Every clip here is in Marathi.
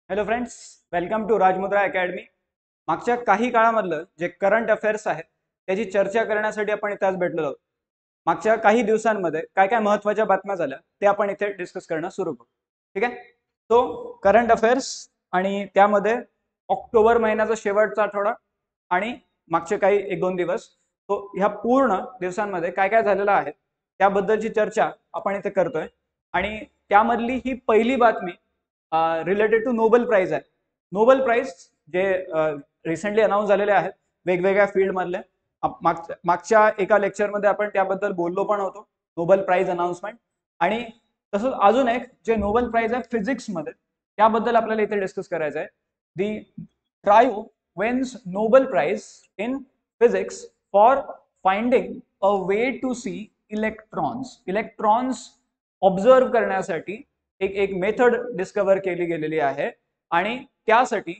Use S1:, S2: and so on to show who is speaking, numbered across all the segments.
S1: Hello friends, welcome to Rajmudra academy. मागच्या काही काळामधलं जे करंट अफेअर्स आहेत त्याची चर्चा करण्यासाठी आपण इथे आज भेटलो आहोत. मागच्या काही दिवसांमध्ये काय काय महत्त्वाच्या बातम्या झाल्या ते आपण इथे डिस्कस करणं सुरू करू. ठीक आहे. तो करंट अफेअर्स आणि त्यामध्ये ऑक्टोबर महिन्याचा शेवटचा आठवडा आणि मागचे काही एक दोन दिवस, तो ह्या पूर्ण दिवसांमध्ये काय काय झालेलं आहे त्याबद्दलची चर्चा आपण इथे करतोय. आणि त्यामधली ही पहिली बातमी रिलेटेड टू नोबेल प्राइज आहे. नोबेल प्राइज जे रिसेंटली अनाऊन्स झालेले आहेत वेगवेगळ्या फील्ड मधले. मागच्या एका लेक्चरमध्ये आपण त्याबद्दल बोललो पण होतो, नोबेल प्राइज अनाउन्समेंट. आणि तसंच अजून एक जे नोबेल प्राइज आहे फिजिक्स मध्ये, त्याबद्दल आपल्याला इथे डिस्कस करायचं आहे. The trio wins Nobel prize in physics for finding a way to see electrons observe करण्यासाठी एक मेथड डिस्कवर केली गेलेली आहे. आणि त्यासाठी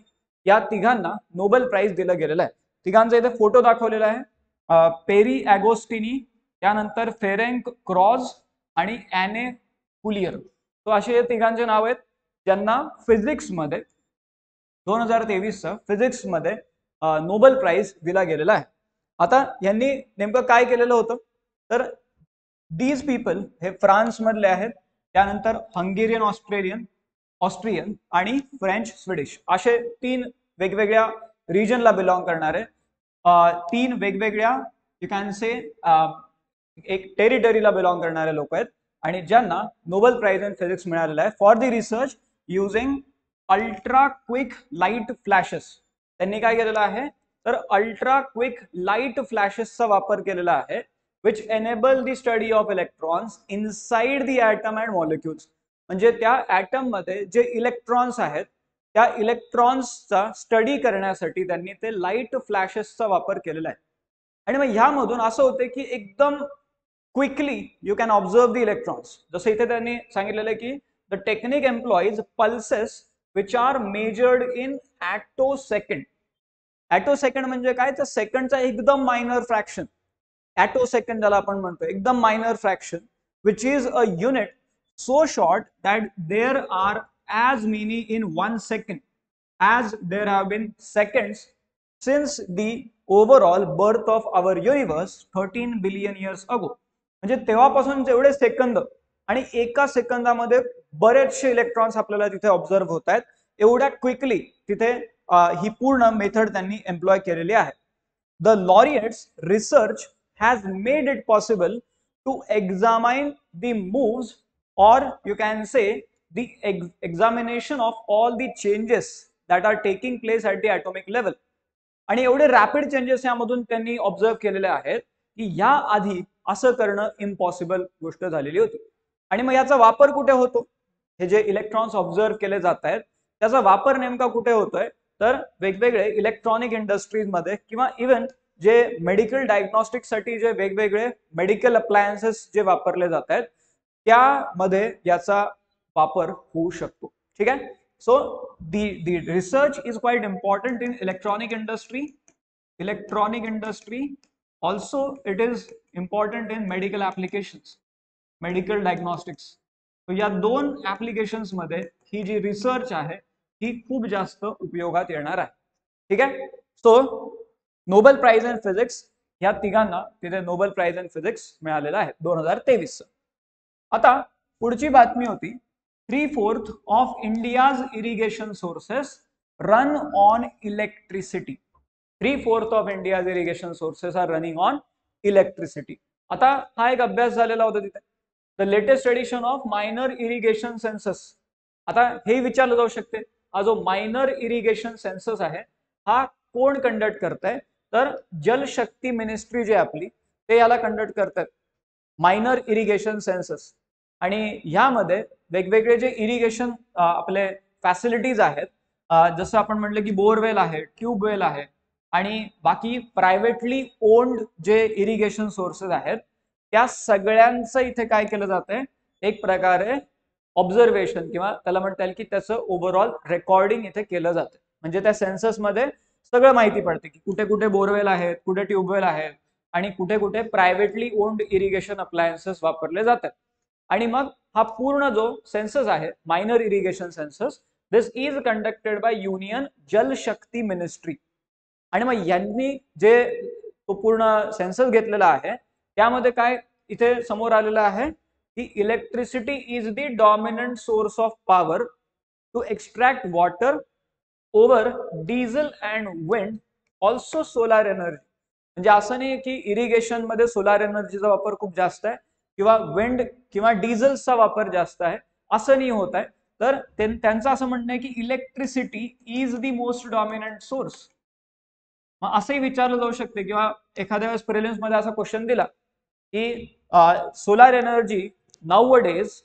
S1: या तिघांना नोबेल प्राइज दिलं गेलेलं आहे. तिघांचा इथे फोटो दाखवलेला आहे. पेरी अगोस्टिनी, त्यानंतर फेरेंक क्रॉज आणि ॲने कुलियर. तो असे हे तिघांचे नाव आहेत ज्यांना फिजिक्समध्ये 2023चा फिजिक्समध्ये नोबेल प्राइज दिला गेलेला आहे. आता यांनी नेमकं काय केलेलं होतं तर दीज पीपल हे फ्रान्स मधले आहेत, त्यानंतर हंगेरियन ऑस्ट्रियन आणि फ्रेंच स्वीडिश असे तीन वेगवेगळ्या रिजनला बिलॉंग करणारे तीन वेगवेगळ्या यू कॅन से एक टेरिटरीला बिलॉंग करणारे लोक आहेत. आणि ज्यांना नोबेल प्राइज इन फिजिक्स मिळालेला आहे for the research using ultra quick light flashes. त्यांनी काय केलेलं आहे तर अल्ट्रा क्विक लाईट फ्लॅशेसचा वापर केलेला आहे, which enable the study of electrons inside the atom and molecules. म्हणजे त्या ॲटम मध्ये जे इलेक्ट्रॉन्स आहेत त्या इलेक्ट्रॉन्सचा स्टडी करण्यासाठी त्यांनी ते लाईट फ्लॅशेसचा वापर केलेला आहे. आणि मग ह्यामधून असं होते की एकदम quickly you can observe the electrons. जसं इथे त्यांनी सांगितलेलं आहे की the technique employs pulses which are measured in attosecond. Attosecond म्हणजे काय तर सेकंडचा एकदम मायनर फ्रॅक्शन. ॲटोसेकंड ज्याला आपण म्हणतो एकदम minor fraction, which is a unit so short that there are as many in 1 second as there have been seconds since the overall birth of our universe 13 billion years ago. म्हणजे तेव्हापासून जेवढे सेकंद आणि एका सेकंदामध्ये बरेचसे इलेक्ट्रॉन्स आपल्याला तिथे ऑब्झर्व होत आहेत, एवढ्या क्विकली तिथे ही पूर्ण मेथड त्यांनी एम्प्लॉय केलेली आहे. The laureates research has made it possible to examine the moves, or you can say the examination of all the changes that are taking place at the atomic level. आणि एवढे रॅपिड चेंजेस यामधून त्यांनी ऑब्झर्व केलेले आहेत की या आधी असं करणं इम्पॉसिबल गोष्ट झालेली होती. आणि मग याचा वापर कुठे होतो? हे जे इलेक्ट्रॉन्स ऑब्झर्व केले जात आहेत त्याचा वापर नेमका कुठे होतोय तर वेगवेगळे इलेक्ट्रॉनिक इंडस्ट्रीजमध्ये किंवा इव्हन जे मेडिकल डायग्नोस्टिक साठी जे वेगवेगळे मेडिकल अप्लायन्सेस जे वापरले जात आहेत त्यामध्ये याचा वापर होऊ शकतो. ठीक आहे. So the research is quite important in electronic industry also it is important in medical applications, medical diagnostics. तर या दोन ऍप्लिकेशन्स मध्ये ही जी रिसर्च आहे ही खूप जास्त उपयोगात येणार आहे. ठीक आहे. So Nobel prize in physics या तिघांना तिथे नोबेल प्राइज इन फिजिक्स मिळालेला आहे 2023. आता पुढची बातमी होती 3/4 of India's irrigation sources run on electricity. 3/4 of India's irrigation sources are running on electricity. आता हा एक अभ्यास झालेला होता तिथे, the latest edition of minor irrigation census. आता हे विचारलं जाऊ शकते हा जो मायनर इरिगेशन सेन्सस आहे हा कोण कंडक्ट करताय तर जलशक्ती मिनिस्ट्री जी आपली ते याला कंडक्ट करतात मायनर इरिगेशन सेन्सस. आणि ह्यामध्ये वेगवेगळे जे इरिगेशन आपले फॅसिलिटीज आहेत, जसं आपण म्हटलं की बोरवेल आहे, ट्यूबवेल आहे आणि बाकी प्रायव्हेटली ओन्ड जे इरिगेशन सोर्सेस आहेत त्या सगळ्यांचं इथे काय केलं जातंय एक प्रकारे ऑब्झर्वेशन किंवा त्याला म्हणता येईल की त्याचं ओव्हरऑल रेकॉर्डिंग इथे केलं जातं. म्हणजे त्या सेन्ससमध्ये सगळं माहिती पडते की कुठे कुठे बोरवेल आहेत, कुठे ट्यूबवेल आहेत आणि कुठे कुठे प्रायव्हेटली ओन्ड इरिगेशन अप्लायन्सेस वापरले जातात. आणि मग हा पूर्ण जो सेन्सस आहे minor irrigation census this is conducted by union Jal Shakti ministry. आणि मग यांनी जे तो पूर्ण सेन्सस घेतलेला आहे त्यामध्ये काय इथे समोर आलेलं आहे की electricity is the dominant source of power to extract water over diesel and wind, also solar energy. म्हणजे असं नाही की इरिगेशन मध्ये सोलार एनर्जीचा वापर खूप जास्त आहे किंवा विंड किंवा डिझेलचा वापर जास्त आहे असं नाही होत आहे. तर त्यांचं असं म्हणणं आहे की electricity is the most dominant source. मग असंही विचारलं जाऊ शकते किंवा एखाद्या वेळेस प्रिलिम्स मध्ये असा क्वेश्चन दिला की solar energy nowadays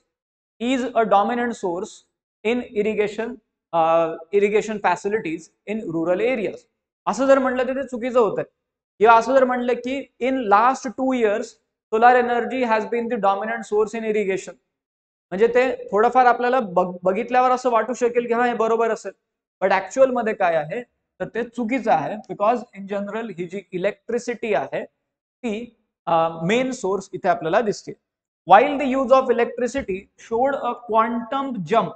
S1: is a dominant source in irrigation facilities in rural areas. असं जर म्हणलं तर ते चुकीचं होतं. किंवा असं जर म्हणलं की in last 2 years solar energy has been the dominant source in irrigation, म्हणजे ते थोडंफार आपल्याला बघितल्यावर असं वाटू शकेल की हा हे बरोबर असेल, बट ऍक्च्युअल मध्ये काय आहे तर ते चुकीचं आहे. बिकॉज इन जनरल ही जी इलेक्ट्रिसिटी आहे ती मेन सोर्स इथे आपल्याला दिसते. While the use of electricity showed a quantum jump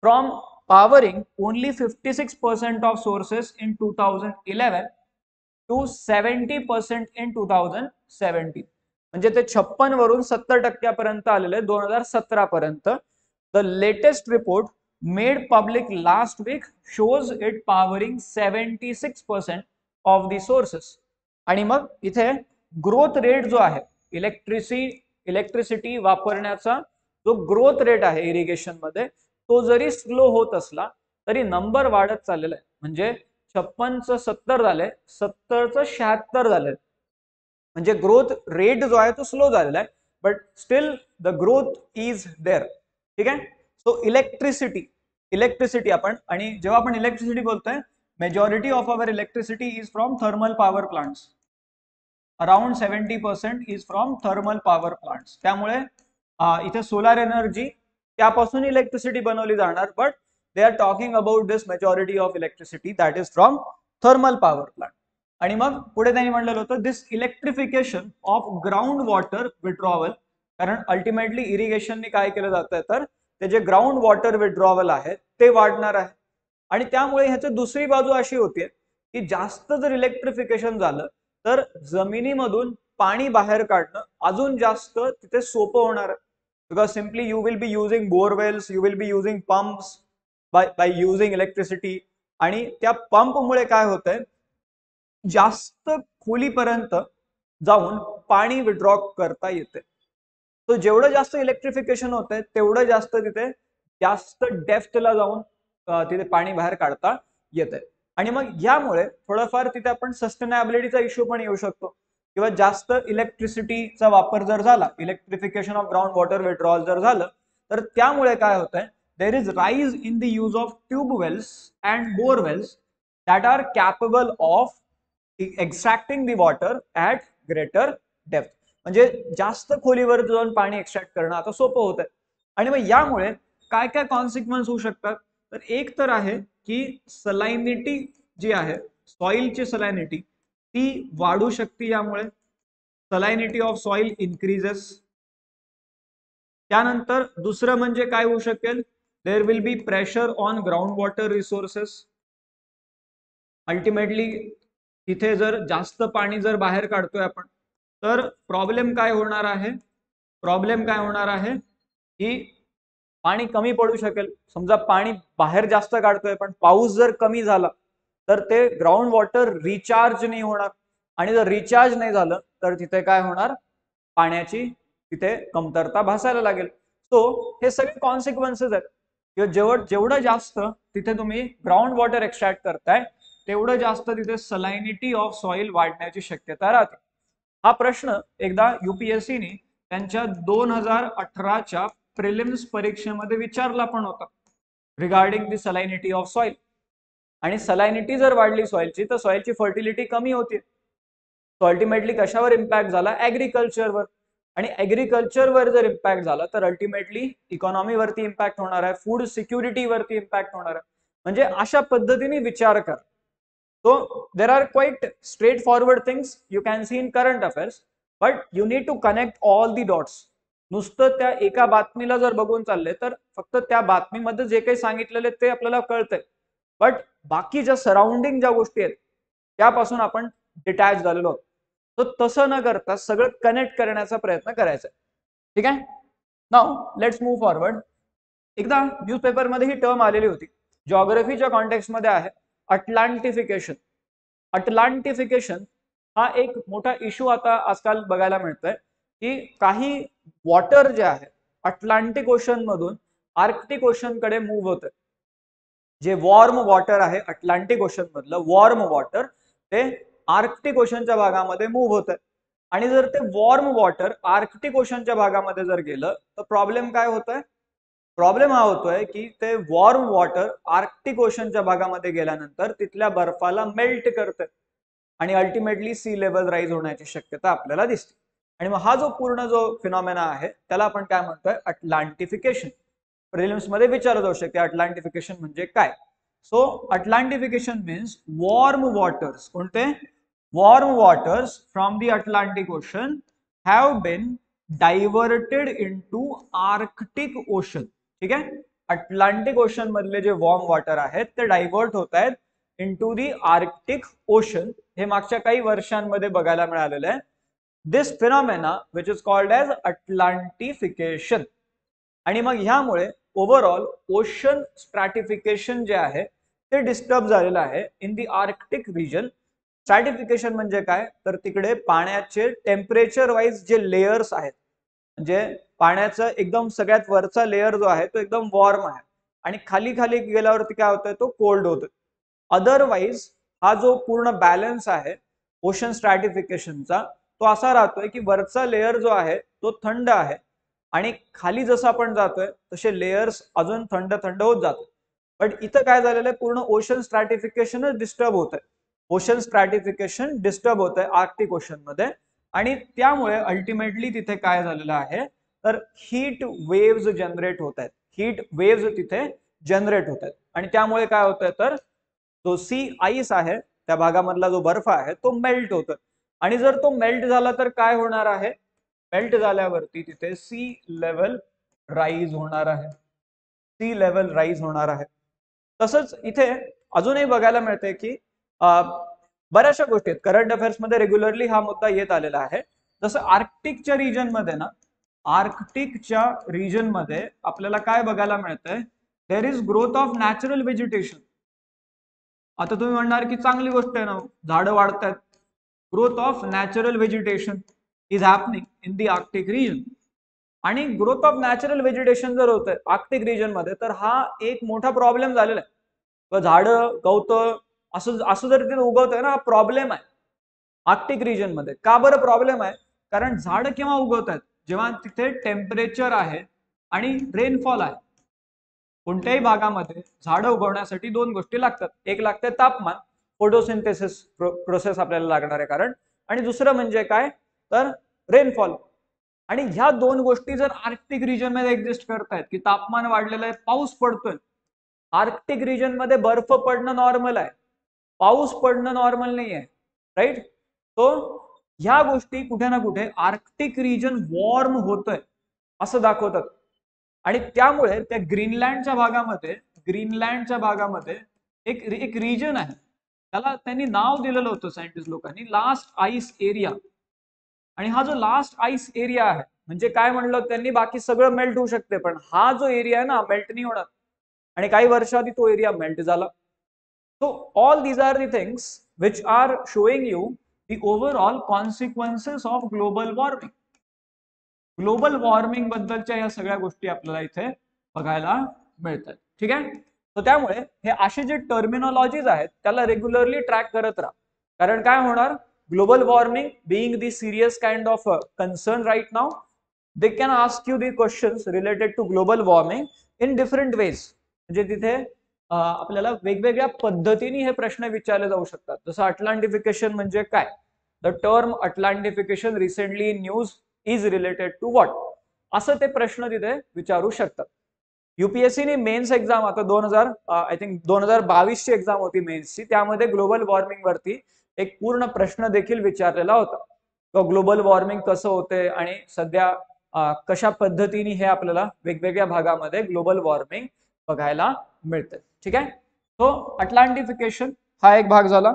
S1: from powering only 56% of sources in 2011 to 70% in 2017. म्हणजे ते 56 वरून 70% आलेले 2017 पर्यंत. The latest report made public last week shows it powering 76% of the sources. आणि मग इथे ग्रोथ रेट जो आहे इलेक्ट्रिसिटी वापरण्याचा जो ग्रोथ रेट आहे इरिगेशन मध्ये तो जरी स्लो होत असला तरी नंबर वाढत चाललेला आहे. म्हणजे 56चं 70 झालंय, 70चं 76 झालंय. म्हणजे ग्रोथ रेट जो आहे तो स्लो झालेला आहे, but still the growth is there. ठीक आहे. सो इलेक्ट्रिसिटी आपण, आणि जेव्हा आपण इलेक्ट्रिसिटी बोलतोय majority of our electricity is from thermal power plants. Around 70% is from thermal power plants. त्यामुळे इथे सोलार एनर्जी त्यापासून इलेक्ट्रिसिटी बनवली जाणार, but they are talking about this majority of electricity that is from thermal power plant. आणि मग पुढे त्यांनी म्हणलेलं होतं this electrification of ground water withdrawal, कारण अल्टिमेटली इरिगेशनने काय केलं जातं तर ते जे ग्राउंड वॉटर विड्रॉवल आहे ते वाढणार आहे. आणि त्यामुळे ह्याची दुसरी बाजू अशी होती की जास्त जर इलेक्ट्रिफिकेशन झालं तर जमिनीमधून पाणी बाहेर काढणं अजून जास्त तिथे सोपं होणार आहे. Because simply you will be using borewells, you will be using pumps by using electricity. आणि त्या पंप मुळे काय होतंय जास्त खोलीपर्यंत जाऊन पाणी विड्रॉ करता येते. तो जेवढं जास्त इलेक्ट्रिफिकेशन होतंय तेवढं जास्त तिथे जास्त डेप्थला जाऊन तिथे पाणी बाहेर काढता येते. आणि मग यामुळे थोडंफार तिथे आपण सस्टेनेबिलिटीचा इश्यू पण येऊ शकतो. किंवा जास्त इलेक्ट्रिसिटीचा वापर जर झाला, electrification of ground water withdrawal जर झालं तर त्यामुळे काय होतंय there is rise in the use of tube wells and bore wells that are capable of extracting the water at greater depth. म्हणजे जास्त खोलीवर जाऊन पाणी एक्स्ट्रॅक्ट करणं आता सोपं होत आहे. आणि मग यामुळे काय काय कॉन्सिक्वेन्स होऊ शकतात तर एक तर आहे की सलाइनिटी जी आहे सॉइलची सलाइनिटी ती वाढू शकते. यामुळे सलाइनिटी ऑफ सॉइल इन्क्रीजेस. त्यानंतर दुसरं म्हणजे काय होऊ शकेल there will be pressure on ground water resources. Ultimately तिथे जर जास्त पाणी जर बाहेर काढतोय आपण तर प्रॉब्लेम काय होणार आहे की पाणी कमी पडू शकेल. समजा पाणी बाहेर जास्त काढतोय पण पाऊस जर कमी झाला तर ते ग्राउंड वॉटर रिचार्ज नाही होणार. आणि जर रिचार्ज नाही झालं तर तिथे काय होणार पाण्याची तिथे कमतरता भासायला लागेल. सो हे सगळे कॉन्सिक्वेन्सेस आहेत. किंवा जेवढं जास्त तिथे तुम्ही ग्राउंड वॉटर एक्स्ट्रॅक्ट करताय तेवढं जास्त तिथे सलाइनिटी ऑफ सॉइल वाढण्याची शक्यता राहते. हा प्रश्न एकदा युपीएससीने त्यांच्या 2018च्या प्रिलिम्स परीक्षेमध्ये विचारला पण होता रिगार्डिंग दी सलाइनिटी ऑफ सॉइल. आणि सलाइनिटी जर वाढली सॉइलची तर सॉइलची फर्टिलिटी कमी होते. तो अल्टिमेटली कशावर इम्पॅक्ट झाला ऍग्रिकल्चरवर. आणि ऍग्रिकल्चरवर जर इम्पॅक्ट झाला तर अल्टिमेटली इकॉनॉमीवरती इम्पॅक्ट होणार आहे, फूड सिक्युरिटीवरती इम्पॅक्ट होणार आहे. म्हणजे अशा पद्धतीने विचार कर. So there are quite straightforward things you can see in current affairs, but you need to connect all the dots. नुसतं त्या एका बातमीला जर बघून चालले तर फक्त त्या बातमीमध्ये जे काही सांगितलेले ते आपल्याला कळतंय, बट बाकी ज्या सराउंडिंग ज्या गोष्टी आहेत त्यापासून आपण डिटॅच झालेलो आहोत. तर तसं न करता सगळं कनेक्ट करण्याचा प्रयत्न करायचा. ठीक आहे. Now let's move forward. एकदा न्यूजपेपरमध्ये ही टर्म आलेली होती, जॉग्रफीच्या कॉन्टेक्स्टमध्ये आहे, अटलांटिफिकेशन. अटलांटिफिकेशन हा एक मोठा इश्यू आता आजकाल बघायला मिळतोय की काही वॉटर जे आहे अटलांटिक ओशन मधून आर्क्टिक ओशन कडे मूव्ह होत. जे वॉर्म वॉटर आहे अटलांटिक ओशन मधलं वॉर्म वॉटर ते आर्क्टिक ओशनच्या भागामध्ये मूव्ह होत आहे. आणि जर ते वॉर्म वॉटर आर्क्टिक ओशनच्या भागामध्ये जर गेलं तर प्रॉब्लेम काय होतोय? प्रॉब्लेम हा होतोय की ते वॉर्म वॉटर आर्क्टिक ओशनच्या भागामध्ये गेल्यानंतर तिथल्या बर्फाला मेल्ट करते आणि अल्टिमेटली सी लेवल राईज होण्याची शक्यता आपल्याला दिसते. आणि मग हा जो पूर्ण जो फिनॉमेना आहे त्याला आपण काय म्हणतोय? अटलांटिफिकेशन. प्रिलिम्स मध्ये विचारलं जाऊ शकते अटलांटिफिकेशन म्हणजे काय. So atlantification means warm waters. कोणते? Warm waters from the Atlantic Ocean have been diverted into Arctic Ocean. ठीक आहे. अटलांटिक ओशन मधले जे वॉर्म वॉटर आहेत ते डायव्हर्ट होत आहेत इनटू दी आर्क्टिक ओशन. हे मागच्या काही वर्षांमध्ये बघायला मिळालेलं आहे. दिस फिनॉमेना विच इज कॉल्ड एज अटलांटिफिकेशन. आणि मग ह्यामुळे ओव्हरऑल ओशन स्ट्रॅटिफिकेशन जे आहे ते डिस्टर्ब झालेलं आहे in the Arctic region. Stratification म्हणजे काय? तर तिकडे पाण्याचे टेम्परेचर वाईज जे लेयर्स आहेत, म्हणजे पाण्याचा एकदम सगळ्यात वरचा लेयर जो आहे तो एकदम वॉर्म आहे आणि खाली खाली गेल्यावरती काय होतंय? तो कोल्ड होतोय. अदरवाईज हा जो पूर्ण बॅलन्स आहे ओशन स्ट्रॅटिफिकेशनचा तो असा राहतोय की वरचा लेयर जो आहे तो थंड आहे आणि खाली जसं आपण जातोय तसे लेयर्स अजून थंड थंड होत जातात. बट इथं काय झालेलं आहे? पूर्ण ओशन स्ट्रॅटिफिकेशनच डिस्टर्ब होत आहे. ओशन स्ट्रॅटिफिकेशन डिस्टर्ब होत आहे आर्क्टिक ओशन मध्ये आणि त्यामुळे अल्टिमेटली तिथे काय झालेलं आहे तर हीट वेव्स जनरेट होत आहेत. हीट वेव्स तिथे जनरेट होत आहेत आणि त्यामुळे काय होतंय तर जो सी आईस आहे त्या भागामधला जो बर्फ आहे तो मेल्ट होतोय. आणि जर तो मेल्ट झाला तर काय होणार आहे? मेल्ट झाल्यावरती तिथे सी लेवल राईज होणार आहे. सी लेवल राईज होणार आहे. तसंच इथे अजूनही बघायला मिळते की बऱ्याचशा गोष्टी आहेत करंट अफेअर्स मध्ये रेग्युलरली हा मुद्दा येत आलेला आहे. जसं आर्क्टिकच्या रिजन मध्ये ना, आर्क्टिकच्या रिजन मध्ये आपल्याला काय बघायला मिळतंय? There is growth of natural vegetation. आता तुम्ही म्हणणार की चांगली गोष्ट आहे ना, झाडं वाढतात. Growth of natural vegetation is happening in the Arctic region. आणि ग्रोथ ऑफ नॅचरल व्हेजिटेशन जर होतंय आर्क्टिक रिजन मध्ये तर हा एक मोठा प्रॉब्लेम झालेला आहे. झाडं गवतं असं असं जर तिथे उगवतंय ना, हा प्रॉब्लेम आहे आर्क्टिक रिजन मध्ये. का बरं प्रॉब्लेम आहे? कारण झाडं केव्हा उगवत आहेत? जेव्हा तिथे टेम्परेचर आहे आणि रेनफॉल आहे. कोणत्याही भागामध्ये झाडं उगवण्यासाठी दोन गोष्टी लागतात. एक लागते तापमान, फोटोसिंथेसिस प्रोसेस आपल्याला लागणार आहे कारण, आणि दुसरं म्हणजे काय तर रेनफॉल. आणि ह्या दोन गोष्टी जर आर्क्टिक रिजन मध्ये एक्झिस्ट करतायत की तापमान वाढलेलं आहे, पाऊस पडतोय. आर्क्टिक रिजन मध्ये बर्फ पडणं नॉर्मल आहे, पाऊस पडणं नॉर्मल नाही आहे, राईट. तो ह्या गोष्टी कुठे ना कुठे आर्क्टिक रिजन वॉर्म होतोय असं दाखवतात. आणि त्यामुळे त्या ग्रीनलँडच्या भागामध्ये एक एक रिजन आहे, त्याला त्यांनी नाव दिलेलं होतं सायंटिस्ट लोकांनी, लास्ट आईस एरिया. आणि हा जो लास्ट आईस एरिया आहे म्हणजे काय म्हणलं त्यांनी, बाकी सगळं मेल्ट होऊ शकते पण हा जो एरिया आहे ना मेल्ट नाही होणार. आणि काही वर्षाआधी तो एरिया मेल्ट झाला. So all these are the things which are showing you the overall consequences of global warming. Global warming बद्दलच्या या सगळ्या गोष्टी आपल्याला इथे बघायला मिळतात. ठीक आहे. तर त्यामुळे हे असे जे टर्मिनॉलॉजीज आहेत त्याला रेग्युलरली ट्रॅक करत राहा. कारण काय होणार, global warming being the serious kind of concern right now, they can ask you the questions related to global warming in different ways. म्हणजे तिथे आपल्याला वेगवेगळ्या पद्धतीने हे प्रश्न विचारले जाऊ शकतात. जसं अटलांटिफिकेशन म्हणजे काय, the term atlantification recently in news is related to what, असं ते प्रश्न तिथे विचारू शकतात. युपीएससीने मेन्स एक्झाम आता 2022 ची एक्झाम होती मेन्सची, त्यामध्ये ग्लोबल वॉर्मिंग वरती एक पूर्ण प्रश्न देखील विचारलेला होता. तो ग्लोबल वॉर्मिंग कसं होते आणि सध्या कशा पद्धतीने हे आपल्याला वेगवेगळ्या भागामध्ये ग्लोबल वॉर्मिंग बघायला मिळतं. ठीक आहे. सो अटलांटिफिकेशन हा एक भाग झाला.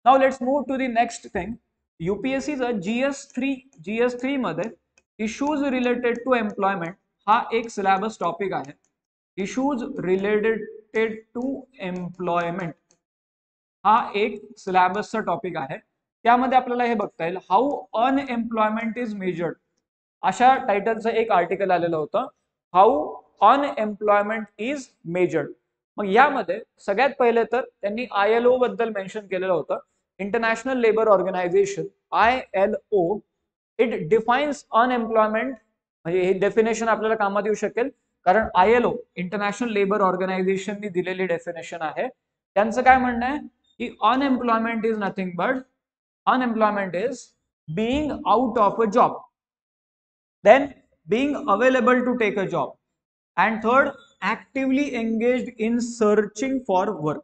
S1: Now let's move to the next thing. यूपीएससीचा GS3 मध्ये इश्यूज रिलेटेड टू एम्प्लॉयमेंट हा एक सिलेबस टॉपिक आहे. इश्यूज रिलेटेड टू एम्प्लॉयमेंट हा एक सिलेबसचा टॉपिक आहे. त्यामध्ये आपल्याला हे बघता येईल हाऊ अनएम्प्लॉयमेंट इज मेजर्ड अशा टायटलचं एक आर्टिकल आलेलं होतं. How unemployment is measured. मग यामध्ये सगळ्यात पहिले तर त्यांनी ILO बद्दल मेन्शन केलेलं होतं. International Labour Organization ILO it defines unemployment. म्हणजे हे डेफिनेशन आपल्याला कामात येऊ शकेल कारण ILO इंटरनॅशनल लेबर ऑर्गनायझेशननी दिलेली डेफिनेशन आहे. त्यांचं काय म्हणणं आहे की unemployment is nothing but unemployment is being out of a job, then being available to take a job, and third actively engaged in searching for work.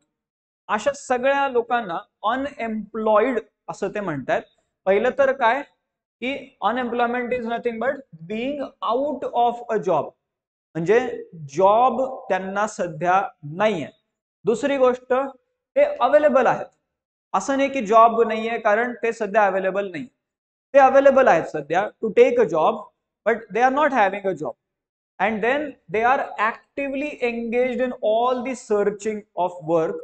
S1: अशा सगळ्या लोकांना अनएम्प्लॉइड असं ते म्हणतात. पहिलं तर काय की unemployment is nothing but being out of a job, म्हणजे जॉब त्यांना सध्या नाहीये. दुसरी गोष्ट ते अवेलेबल आहेत. असं नाही की जॉब नाहीये कारण ते सध्या अवेलेबल नाही. ते अवेलेबल आहेत सध्या to take a job but they are not having a job. And then they are actively engaged in all the searching of work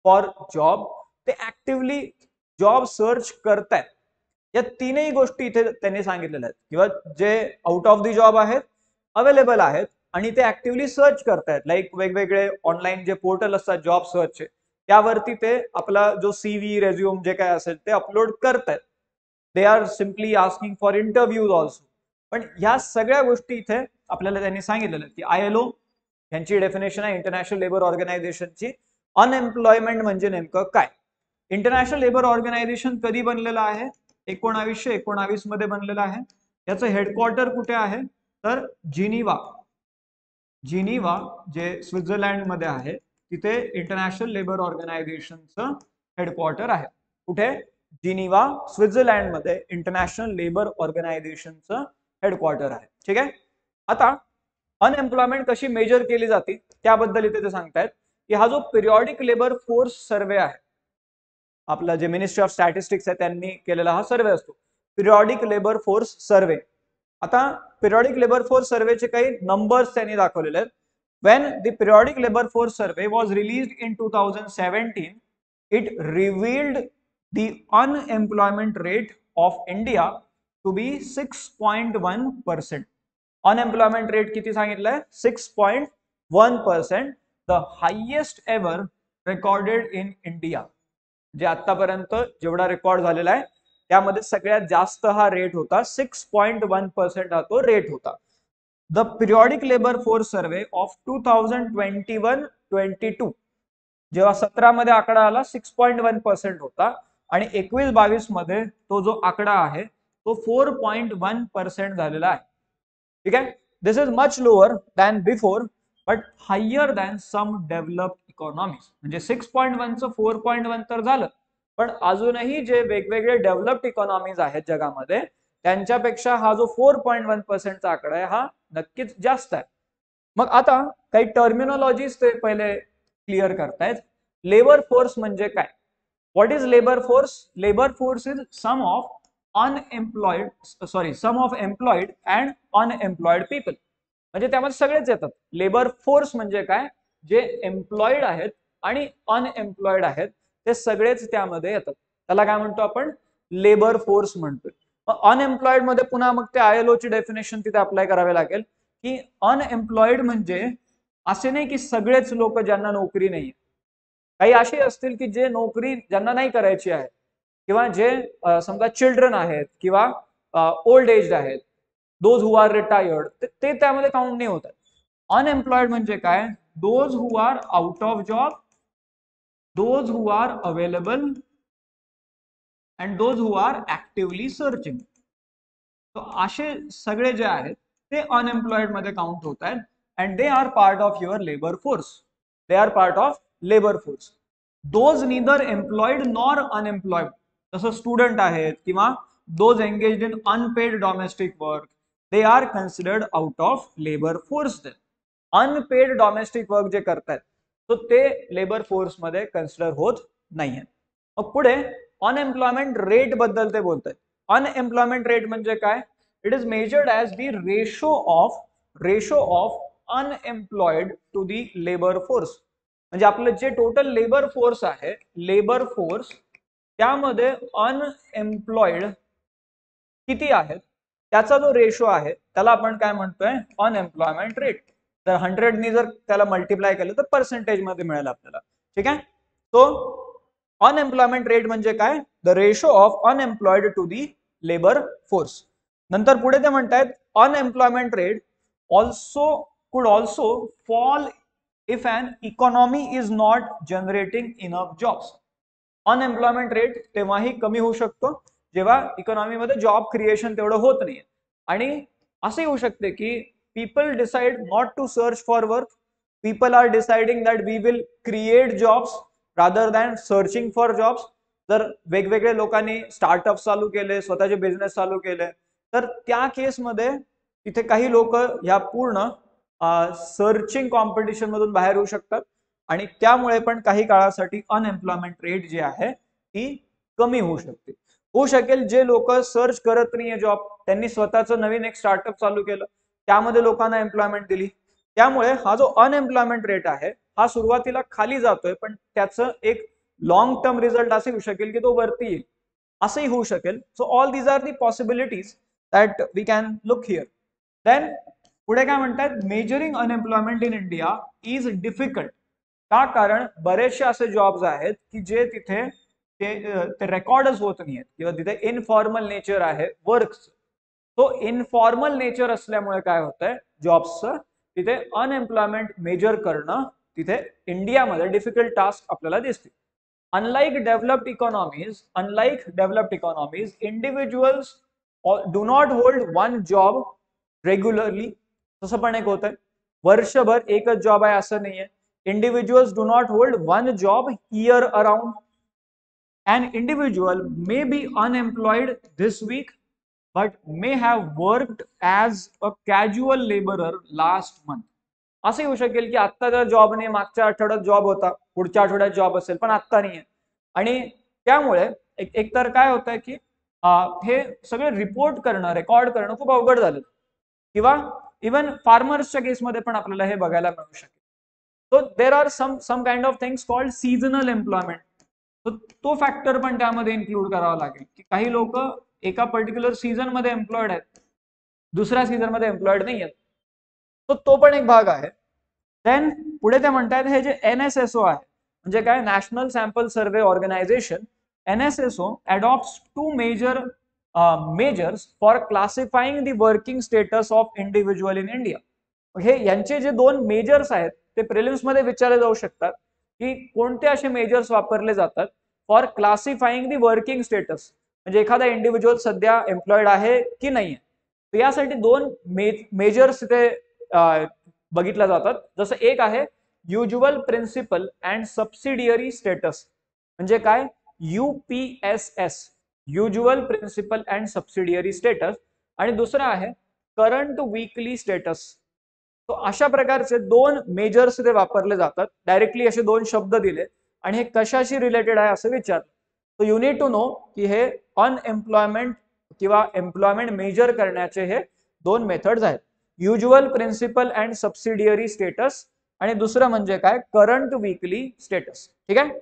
S1: for job. ते ऍक्टिव्हली जॉब सर्च करतायत. या तीनही गोष्टी इथे त्यांनी सांगितलेल्या आहेत. किंवा जे आउट ऑफ दी जॉब आहेत, अवेलेबल आहेत आणि ते ऍक्टिव्हली सर्च करतायत. लाईक वेगवेगळे ऑनलाईन जे पोर्टल असतात जॉब सर्चचे त्यावरती ते आपला जो CV रेझ्युम जे काय असेल ते अपलोड करतायत. They are simply asking for interviews also. पण ह्या सगळ्या गोष्टी इथे आपल्याला त्यांनी सांगितलेलं की ILO यांची डेफिनेशन आहे इंटरनॅशनल लेबर ऑर्गनायझेशनची. अनएम्प्लॉयमेंट म्हणजे नेमकं काय. इंटरनॅशनल लेबर ऑर्गनायझेशन कधी बनलेलं आहे? 1919 मध्ये बनलेलं आहे. याचं हेडक्वार्टर कुठे आहे तर जिनिव्हा जे स्वित्झर्लंड मध्ये आहे तिथे इंटरनॅशनल लेबर ऑर्गनायझेशनचं हेडक्वार्टर आहे. कुठे? जिनिव्हा स्वित्झर्लंड मध्ये इंटरनॅशनल लेबर ऑर्गनायझेशनचं हेडक्वार्टर आहे. ठीक आहे. आता अनएम्प्लॉयमेंट कशी मेजर केली जाते त्याबद्दल इथे ते सांगतायत की हा जो पिरियॉडिक लेबर फोर्स सर्वे आहे आपला जे मिनिस्ट्री ऑफ स्टॅटिस्टिक्स आहे त्यांनी केलेला हा सर्वे असतो पिरियॉडिक लेबर फोर्स सर्वे. आता पिरियॉडिक लेबर फोर्स सर्वेचे काही नंबर्स त्यांनी दाखवलेले आहेत. When the periodic labor force survey was released in 2017, it revealed the unemployment rate of India to be 6.1%. Unemployment rate किती सांगितलंय? 6.1%, the highest ever recorded in India. जे आतापर्यंत जेवढा रेकॉर्ड झालेला आहे त्यामध्ये सगळ्यात जास्त हा रेट होता. 6.1% हा तो रेट होता. The periodic labor force survey of 2021-22 जेव्हा 17 मध्ये आकडा आला 6.1% होता आणि 21-22 मध्ये तो जो आकडा आहे तो 4.1% झालेला आहे. ठीक आहे. This is much lower than before but higher than some developed economies. म्हणजे 6.1चं 4.1 तर झालं पण अजूनही जे वेगवेगळे डेव्हलप्ड इकॉनॉमीज आहेत जगामध्ये त्यांच्यापेक्षा हा जो 4.1%चा आकडा आहे हा नक्कीच जास्त आहे. मग आता काही टर्मिनॉलॉजीज ते पहिले क्लिअर करतायत. लेबर फोर्स म्हणजे काय? What is labour force? Labour force is sum of employed and unemployed people. म्हणजे त्यामध्ये सगळेच येतात. लेबर फोर्स म्हणजे काय? जे एम्प्लॉइड आहेत आणि अनएम्प्लॉइड आहेत ते सगळेच त्यामध्ये येतात. त्याला काय म्हणतो आपण? लेबर फोर्स म्हणतोय. अनएम्प्लॉइड मध्ये पुन्हा मग ते ILO ची डेफिनेशन तिथे अप्लाय करावी लागेल की अनएम्प्लॉइड म्हणजे असे नाही की सगळेच लोक ज्यांना नोकरी नाही. काही असे असतील की जे नोकरी ज्यांना नाही करायची आहे किंवा जे समजा चिल्ड्रन आहेत किंवा ओल्ड एज आहेत, दोज हु आर रिटायर्ड, ते त्यामध्ये काउंट नाही होतात. अनएम्प्लॉइड म्हणजे काय? Those who are out of job, those who are available and those who are actively searching. तो असे सगळे जे आहेत ते अनएम्प्लॉइड मध्ये काउंट होत आहेत and they are part of your labour force. They are part of labour force. Those neither employed nor unemployed, जसं स्टुडंट आहेत किंवा those engaged in unpaid domestic work, they are considered out of labour force. Unpaid domestic work जे करतात तो ते लेबर फोर्स मध्ये कन्सिडर होत नाहीये. मग पुढे अनएम्प्लॉयमेंट रेट बद्दल ते बोलतात. अनएम्प्लॉयमेंट रेट म्हणजे काय? It is measured as the ratio of unemployed to the labour force. म्हणजे आपलं जे टोटल लेबर फोर्स आहे, लेबर फोर्स त्यामध्ये अनएम्प्लॉयड किती आहेत त्याचा जो रेशो आहे त्याला आपण काय म्हणतोय? Unemployment rate. जर 100 जर त्याला मल्टिप्लाय केलं तर पर्सेंटेज मध्ये मिळेल आपल्याला. ठीक आहे. तो अनएम्प्लॉयमेंट रेट म्हणजे काय? The ratio of unemployed to the labour force. नंतर पुढे ते म्हणतात unemployment rate could also fall if an economy is not generating enough jobs. Unemployment rate तेव्हाही कमी होऊ शकतो जेव्हा इकॉनॉमी मध्ये जॉब क्रिएशन तेवढं होत नाही. आणि असे होऊ शकते की people decide not to search for work. People are deciding that we will create jobs rather than searching for jobs. जर वेगवेगळे लोकांनी स्टार्टअप चालू केले, स्वतःचे बिझनेस चालू केले, तर त्या केसमध्ये तिथे काही लोक ह्या पूर्ण सर्चिंग कॉम्पिटिशन मधून बाहेर येऊ शकतात आणि त्यामुळे पण काही काळासाठी अनएम्प्लॉयमेंट रेट जी आहे ती कमी होऊ शकते. होऊ शकेल जे लोक सर्च करत नाहीये जॉब, त्यांनी स्वतःचं नवीन एक स्टार्टअप चालू केलं, त्यामध्ये लोकांना एम्प्लॉयमेंट दिली, त्यामुळे हा जो अनएम्प्लॉयमेंट रेट आहे हा सुरुवातीला खाली जातोय पण त्याचं एक लॉंग टर्म रिझल्ट असे होऊ शकेल की तो वरती येईल, असंही होऊ शकेल. So all these are the possibilities that we can look here. Then पुढे काय म्हणतात? Measuring unemployment in India is difficult. का? कारण बरेचसे असे जॉब्स आहेत की जे तिथे ते रेकॉर्डच होत नाहीयेत किंवा तिथे इनफॉर्मल नेचर आहे वर्कचं. तो इनफॉर्मल नेचर असल्यामुळे काय होतंय? जॉब्सचं तिथे अनएम्प्लॉयमेंट मेजर करणं तिथे इंडियामध्ये डिफिकल्ट टास्क आपल्याला दिसते. Unlike developed economies individuals do not hold one job regularly. तसं पण एक होतंय, वर्षभर एकच जॉब आहे असं नाहीये. Individuals do not hold one job year around. An individual may be unemployed this week but may have worked as a casual laborer last month. असं होऊ शकेल की आत्ताचा जॉब नाही, मागच्या आठवड्यात जॉब होता, पुढच्या आठवड्यात जॉब असेल पण आत्ता नाहीये. आणि त्यामुळे एकतर काय होतंय की हे सगळं रिपोर्ट करणं, रेकॉर्ड करणं खूप अवघड झालं. किंवा इव्हन फार्मर्सच्या केसमध्ये पण आपल्याला हे बघायला मिळू शकेल. So there are some kind of things called seasonal employment. तो फॅक्टर पण त्यामध्ये इन्क्लूड करावा लागेल की काही लोक एका पर्टिक्युलर सीझन मध्ये एम्प्लॉयड आहेत, दुसऱ्या सीझन मध्ये एम्प्लॉयड नाही आहेत. तो पण एक भाग आहे. देन पुढे ते म्हणतात हे जे NSSO आहे म्हणजे काय? National sample survey organisation. NSSO adopts two measures for classifying the working status of individual in India. हे यांचे जे दोन मेजर्स आहेत ते प्रिलिम्स मध्ये विचारले जाऊ शकतात की कोणते असे मेजर्स वापरले जातात for classifying the working status. म्हणजे एखादा इंडिव्हिज्युअल सध्या एम्प्लॉयड आहे की नाहीये. तर यासाठी दोन मेजर्स तिथे बघितल्या जातात. जसं एक आहे usual principal and subsidiary status. म्हणजे काय? UPSS, usual principal and subsidiary status. आणि दुसरा आहे करंट वीकली स्टेटस. तो अशा प्रकारचे दोन मेजर्स ते वापरले जातात. डायरेक्टली असे दोन शब्द दिले आणि हे कशाशी रिलेटेड आहे असं विचार. So you need to know की हे अनएम्प्लॉयमेंट किंवा एम्प्लॉयमेंट मेजर करण्याचे हे दोन मेथड्स आहेत. Usual principal and subsidiary status आणि दुसरं म्हणजे काय? Current weekly status. ठीक आहे.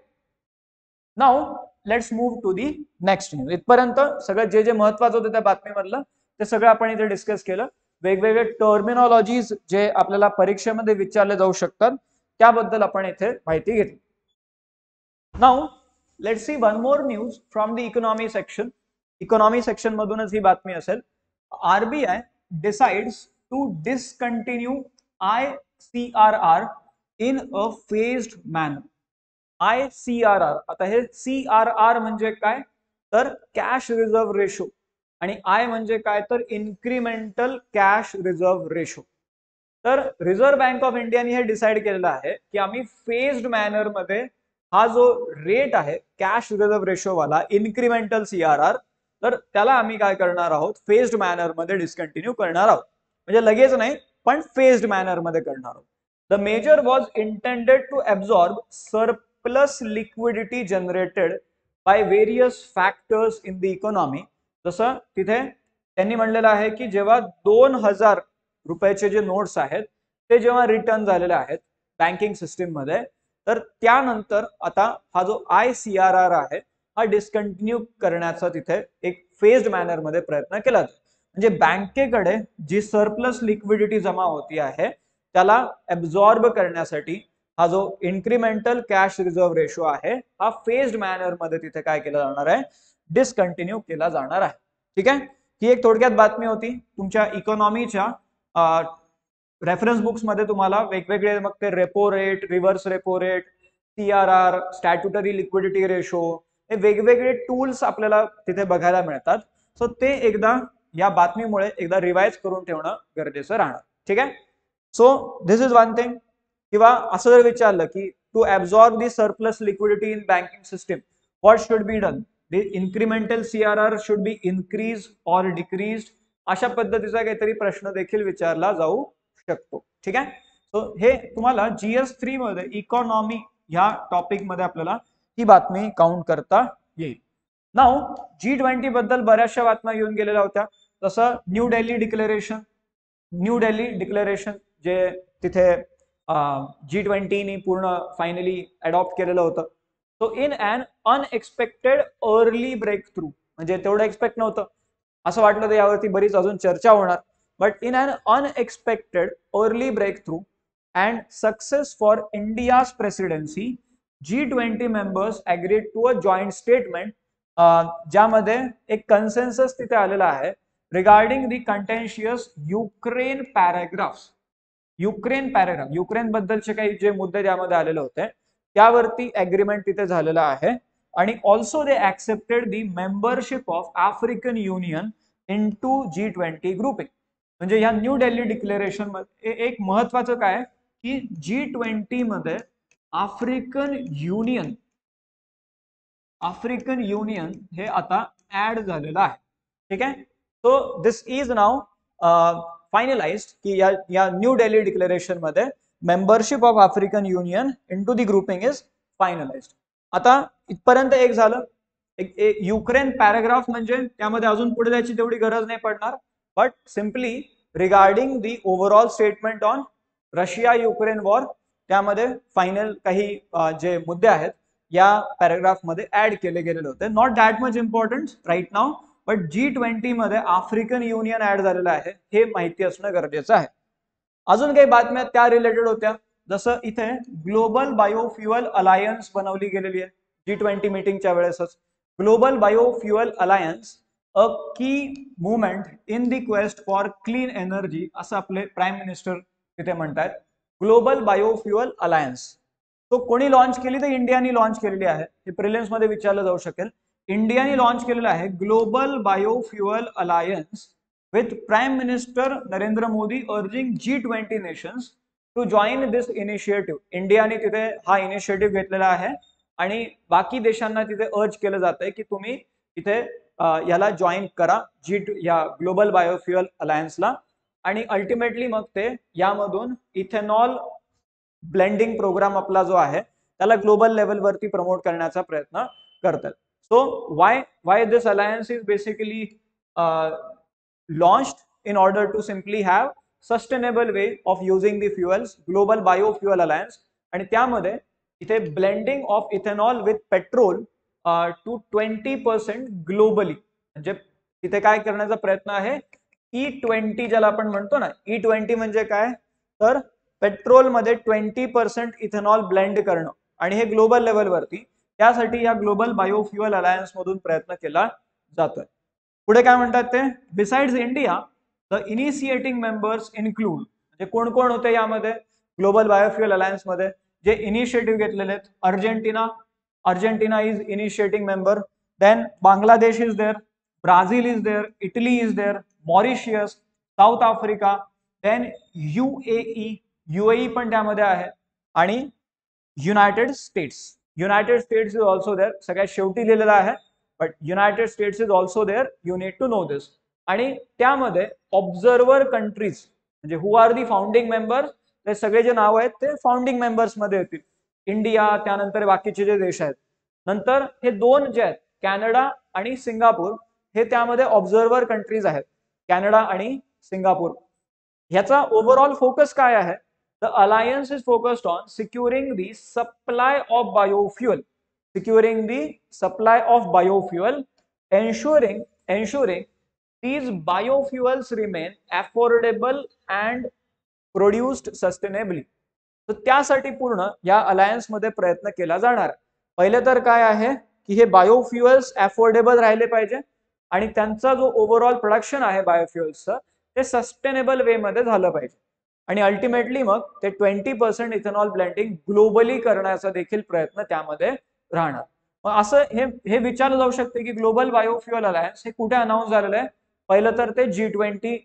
S1: Now let's move to the next news. इथपर्यंत सगळं जे महत्वाचं होतं त्या बातमीमधलं ते सगळं आपण इथे डिस्कस केलं. वेगवेगळे टर्मिनॉलॉजीज जे आपल्याला परीक्षेमध्ये विचारले जाऊ शकतात त्याबद्दल आपण इथे माहिती घेतली. Now let's see one more news from the economy section. Economy section मधूनच ही बातमी असेल. RBI decides to discontinue ICRR in a phased manner. ICRR, आता हे CRR म्हणजे काय? तर कॅश रिझर्व्ह रेशो आणि I म्हणजे काय? तर इन्क्रिमेंटल कॅश रिझर्व्ह रेशो. तर रिझर्व्ह बँक ऑफ इंडियाने हे डिसाइड केलेलं आहे की आम्ही फेज्ड मॅनर मध्ये हा जो रेट आहे कॅश रिझर्व्ह रेशो वाला इन्क्रिमेंटल CRR तर त्याला आम्ही काय करणार आहोत, फेज्ड मॅनर मध्ये डिस्कंटिन्यू करणार आहोत. म्हणजे लगेच नाही, पण फेज्ड मॅनर मध्ये करणार आहोत. The measure was intended to absorb surplus liquidity generated by various factors in the economy. जसं तिथे त्यांनी म्हणलेलं आहे की जेव्हा 2000 रुपयाचे जे नोट्स आहेत ते जेव्हा रिटर्न झालेले आहेत बँकिंग सिस्टीम मध्ये, तर त्यानंतर आता हा जो ICRR आहे हा डिस्कंटिन्यू करण्याचा तिथे एक फेज्ड मॅनर मध्ये प्रयत्न केला जातो. म्हणजे बँकेकडे जी सरप्लस लिक्विडिटी जमा होती आहे त्याला ऍब्सॉर्ब करण्यासाठी हा जो इन्क्रिमेंटल कॅश रिझर्व्ह रेशो आहे हा फेज्ड मॅनर मध्ये तिथे काय केला जाणार आहे, डिस्कंटिन्यू केला जाणार आहे. ठीक आहे, ही एक थोडक्यात बातमी होती. तुमच्या इकॉनॉमीच्या रेफरन्स बुक्स मध्ये तुम्हाला वेगवेगळे मग ते repo rate, reverse repo rate, CRR, statutory liquidity ratio, हे वेगवेगळे टूल्स आपल्याला तिथे बघायला मिळतात. सो ते एकदा या बातमीमुळे एकदा रिवाइज करून ठेवणं गरजेचं राहणार. ठीक आहे, so this is one thing. किंवा असं जर विचारलं की to absorb the surplus liquidity in banking system what should be done, the incremental CRR should be increase or decrease, अशा पद्धतीचा काहीतरी प्रश्न देखील विचारला जाऊ शकतो. ठीक आहे, सो हे तुम्हाला GS3 मध्ये इकॉनॉमी ह्या टॉपिक मध्ये आपल्याला ही बातमी काउंट करता येईल. नाउ G20 बद्दल बऱ्याचशा बातम्या येऊन गेलेल्या होत्या. तसं न्यू दिल्ली डिक्लेरेशन जे तिथे G20 नी पूर्ण फायनली अडॉप्ट केलेलं होतं. So in an unexpected early breakthrough, म्हणजे तेवढं एक्सपेक्ट नव्हतं, असं वाटलं तर यावरती बरीच अजून चर्चा होणार. But in an unexpected early breakthrough and success for India's presidency, G20 members agreed to a joint statement, ज्यामध्ये एक कन्सेन्सस तिथे आलेला आहे regarding the contentious Ukraine paragraphs. Ukraine बद्दलचे काही जे मुद्दे त्यामध्ये आलेले होते त्यावरती अग्रीमेंट तिथे झालेला आहे. आणि also they accepted the membership of African Union into G20 grouping. म्हणजे या न्यू दिल्ली डिक्लेरेशन मध्ये एक महत्वाचं काय की G20 मध्ये आफ्रिकन युनियन हे आता ऍड झालेलं आहे. ठीक आहे, so this is now finalised की या न्यू दिल्ली डिक्लेरेशन मध्ये membership of African Union into the grouping is finalised. आता इथपर्यंत एक झालं. एक युक्रेन पॅराग्राफ म्हणजे त्यामध्ये अजून पुढे जायची तेवढी गरज नाही पडणार, but simply regarding the overall statement on Russia Ukraine war, त्यामध्ये फायनल काही जे मुद्दे आहेत या पॅराग्राफ मध्ये ऍड केले गेलेले होते. Not that much important right now, but G20 मध्ये आफ्रिकन युनियन ऍड झालेलं आहे हे माहिती असणं गरजेचं आहे. अजून काही बातम्या त्या रिलेटेड होत्या. जसं इथे ग्लोबल बायोफ्युअल अलायन्स बनवली गेलेली आहे G20 मीटिंगच्या वेळेसच. ग्लोबल बायोफ्युअल अलायन्स अ की movement in the quest for clean energy, असं आपले प्राईम मिनिस्टर तिथे म्हणतात. ग्लोबल बायोफ्युअल अलायन्स तो कोणी लॉन्च केली, तर इंडियाने लॉन्च केलेली आहे. हे प्रिलिम्स मध्ये विचारलं जाऊ शकेल. इंडियाने लॉन्च केलेलं आहे global biofuel alliance with prime minister Narendra Modi urging G20 nations to join this initiative. इंडियाने तिथे हा इनिशिएटिव्ह घेतलेला आहे आणि बाकी देशांना तिथे अर्ज केलं जात आहे की तुम्ही इथे याला जॉईन करा या ग्लोबल बायोफ्युअल अलायन्सला. आणि अल्टिमेटली मग ते यामधून इथेनॉल ब्लेंडिंग प्रोग्राम आपला जो आहे त्याला ग्लोबल लेवलवरती प्रमोट करण्याचा प्रयत्न करतात. So why this alliance is basically launched in order to simply have sustainable way of using the fuels, global biofuel alliance. आणि त्यामध्ये इथे blending of ethanol with petrol to 20% globally, म्हणजे तिथे काय करण्याचा प्रयत्न आहे, E20 ज्याला आपण म्हणतो ना, E20 म्हणजे काय, तर पेट्रोल मध्ये 20% इथेनॉल ब्लेंड करणं आणि हे ग्लोबल लेवलवरती, त्यासाठी या ग्लोबल बायोफ्युअल अलायन्स मधून प्रयत्न केला जातोय. पुढे काय म्हणतात ते, besides India the initiating members include, म्हणजे कोण कोण होते यामध्ये ग्लोबल बायोफ्युअल अलायन्स मध्ये जे इनिशिएटिव्ह घेतलेले आहेत. Argentina is initiating member, then Bangladesh is there, Brazil is there, Italy is there, Mauritius, South Africa, then UAE पण त्यामध्ये आहे, आणि United States is also there. सगळ्यात शेवटी लिहिलेलं आहे, but United States is also there, you need to know this. आणि त्यामध्ये ऑब्झर्वर कंट्रीज म्हणजे who are the founding members, ते सगळे जे नाव आहेत ते फाउंडिंग मेंबर्स मध्ये येतील. इंडिया, त्यानंतर बाकीचे जे देश आहेत. नंतर हे दोन जे आहेत कॅनडा आणि सिंगापूर, हे त्यामध्ये ऑब्झर्वर कंट्रीज आहेत, कॅनडा आणि सिंगापूर. ह्याचा ओव्हरऑल फोकस काय आहे? The alliance is focused on securing the supply of biofuel, securing the supply of biofuel, ensuring these biofuels remain affordable and produced sustainably. तर त्यासाठी पूर्ण या अलायन्स मध्ये प्रयत्न केला जाणार. पहिले तर काय आहे की हे बायोफ्युअल्स अफोर्डेबल राहिले पाहिजे आणि त्यांचा जो ओव्हरऑल प्रोडक्शन आहे बायोफ्युअल्सचं ते सस्टेनेबल वे मध्ये झालं पाहिजे. आणि अल्टिमेटली मग ते 20% इथेनॉल ब्लेंडिंग ग्लोबली करण्याचा देखील प्रयत्न त्यामध्ये राहणार. मग असं हे विचारलं जाऊ शकते की ग्लोबल बायोफ्युअल अलायन्स हे कुठे अनाऊन्स झालेलं आहे? पहिलं तर ते G20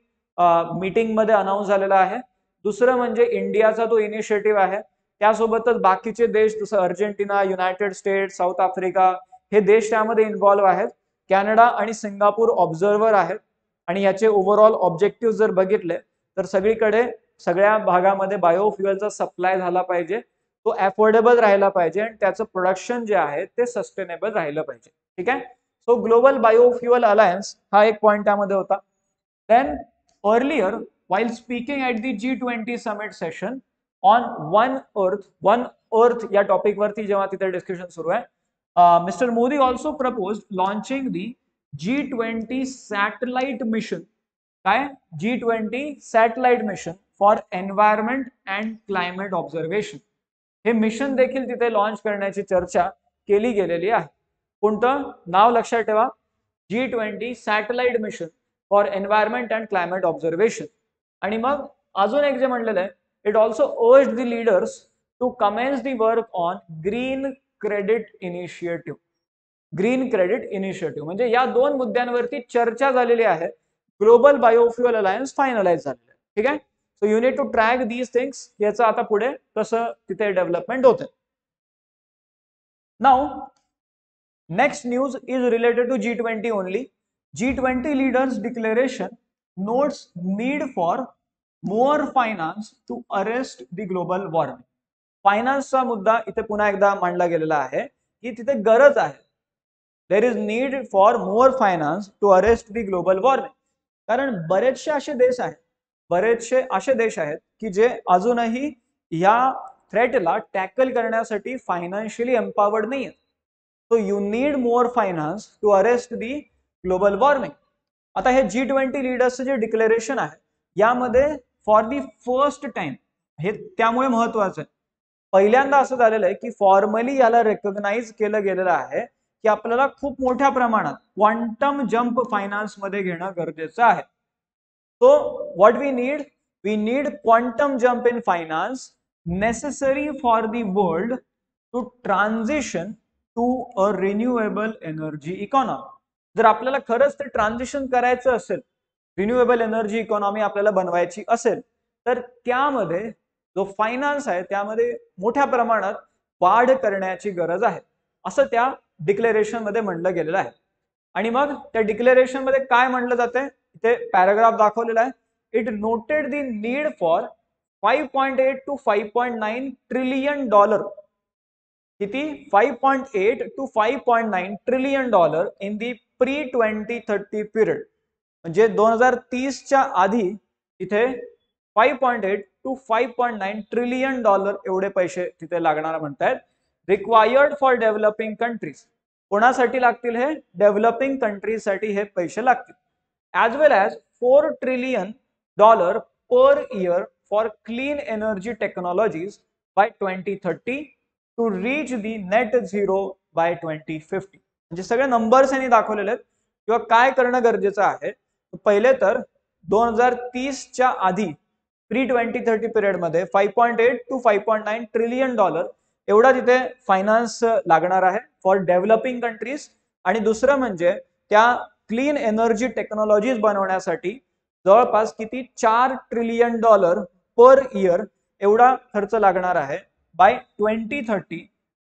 S1: मीटिंग मध्ये अनाऊन्स झालेलं आहे. दुसरं म्हणजे इंडियाचा तो इनिशिएटिव्ह आहे, त्यासोबतच बाकीचे देश जसं Argentina, United states, south Africa हे देश त्यामध्ये इन्व्हॉल्व्ह आहेत. कॅनडा आणि सिंगापूर ऑब्झर्वर आहेत. आणि याचे ओव्हरऑल ऑब्जेक्टिव्ह जर बघितले तर सगळीकडे सगळ्या भागामध्ये बायोफ्युअलचा सप्लाय झाला पाहिजे, तो अफोर्डेबल राहिला पाहिजे आणि त्याचं प्रोडक्शन जे आहे ते सस्टेनेबल राहिलं पाहिजे. ठीक आहे. सो ग्लोबल बायोफ्युअल अलायन्स हा एक पॉइंट त्यामध्ये होता. Then earlier while speaking at the G20 summit session on one earth या टॉपिक वरती जेव्हा तिथे डिस्कशन सुरू आहे, Mr Modi also proposed launching the G20 satellite mission. काय? G20 satellite mission for environment and climate observation. हे मिशन देखील तिथे लॉन्च करण्याची चर्चा केली गेलेली आहे. कोणतं नाव लक्षात ठेवा? G20 satellite mission for environment and climate observation. आणि मग अजून एक जे म्हणलेलं आहे, it also urged the leaders to commence the work on green credit initiative. Green credit initiative म्हणजे या दोन मुद्द्यांवरती चर्चा झालेली आहे. ग्लोबल बायोफ्युअल अलायन्स फायनलाइज झालेलं आहे. ठीक आहे. So you need to track these things, याचं आता पुढे कसं तिथे डेव्हलपमेंट होते. Now next news is related to G20 only. G20 leaders declaration notes need for more finance to arrest the global warming. फायनान्सचा मुद्दा इथे पुन्हा एकदा मांडला गेलेला आहे की तिथे गरज आहे. There is need for more finance to arrest the global warming. कारण बरेचसे असे देश आहेत की जे अजूनही या थ्रेटला टॅकल करण्यासाठी फायनान्शियली एम्पावर्ड नाही आहेत. So you need more finance to arrest the global warming. आता हे G20 लीडर्सचं जे डिक्लेरेशन आहे यामध्ये फॉर दी फर्स्ट टाइम, हे त्यामुळे महत्वाचं आहे, पहिल्यांदा असं झालेलं आहे की फॉर्मली याला रेकग्नाइज केलं गेलेलं आहे की आपल्याला खूप मोठ्या प्रमाणात क्वांटम जंप फायनान्स मध्ये घेणं गरजेचं आहे. So what we need quantum jump in finance necessary for the world to transition to a renewable energy economy. जर आपल्याला खरंच ते ट्रान्झिशन करायचं असेल, रिन्युएबल एनर्जी इकॉनॉमी आपल्याला बनवायची असेल, तर त्यामध्ये जो फायनान्स आहे त्यामध्ये मोठ्या प्रमाणात वाढ करण्याची गरज आहे, असं त्या डिक्लेरेशन मध्ये म्हटलं गेलेलं आहे. आणि मग त्या डिक्लेरेशन मध्ये काय म्हटलं जातंय, इथे पॅराग्राफ दाखवलेला आहे. It noted the need for 5.8 to 5.9 trillion dollar. किती? 5.8 to 5.9 trillion dollar in the pre-2030 period. म्हणजे 2030च्या आधी इथे 5.8 to 5.9 ट्रिलियन डॉलर एवढे पैसे तिथे लागणार म्हणतायत. Required for developing countries. कोणासाठी लागतील हे? डेव्हलपिंग कंट्रीज साठी हे पैसे लागतील. As well as $4 trillion per year for clean energy technologies by 2030 to reach the net zero by 2050. म्हणजे सगळे नंबर्स यांनी दाखवलेले आहेत किंवा काय करणं गरजेचं आहे. पहिले तर 2030च्या आधी pre-2030 पिरियड मध्ये 5.8 to 5.9 ट्रिलियन डॉलर एवढा तिथे फायनान्स लागणार आहे फॉर डेव्हलपिंग कंट्रीज. आणि दुसरं म्हणजे त्या क्लीन एनर्जी टेक्नॉलॉजीज बनवण्यासाठी जवळपास किती? $4 ट्रिलियन पर इयर एवढा खर्च लागणार आहे. बाय 2030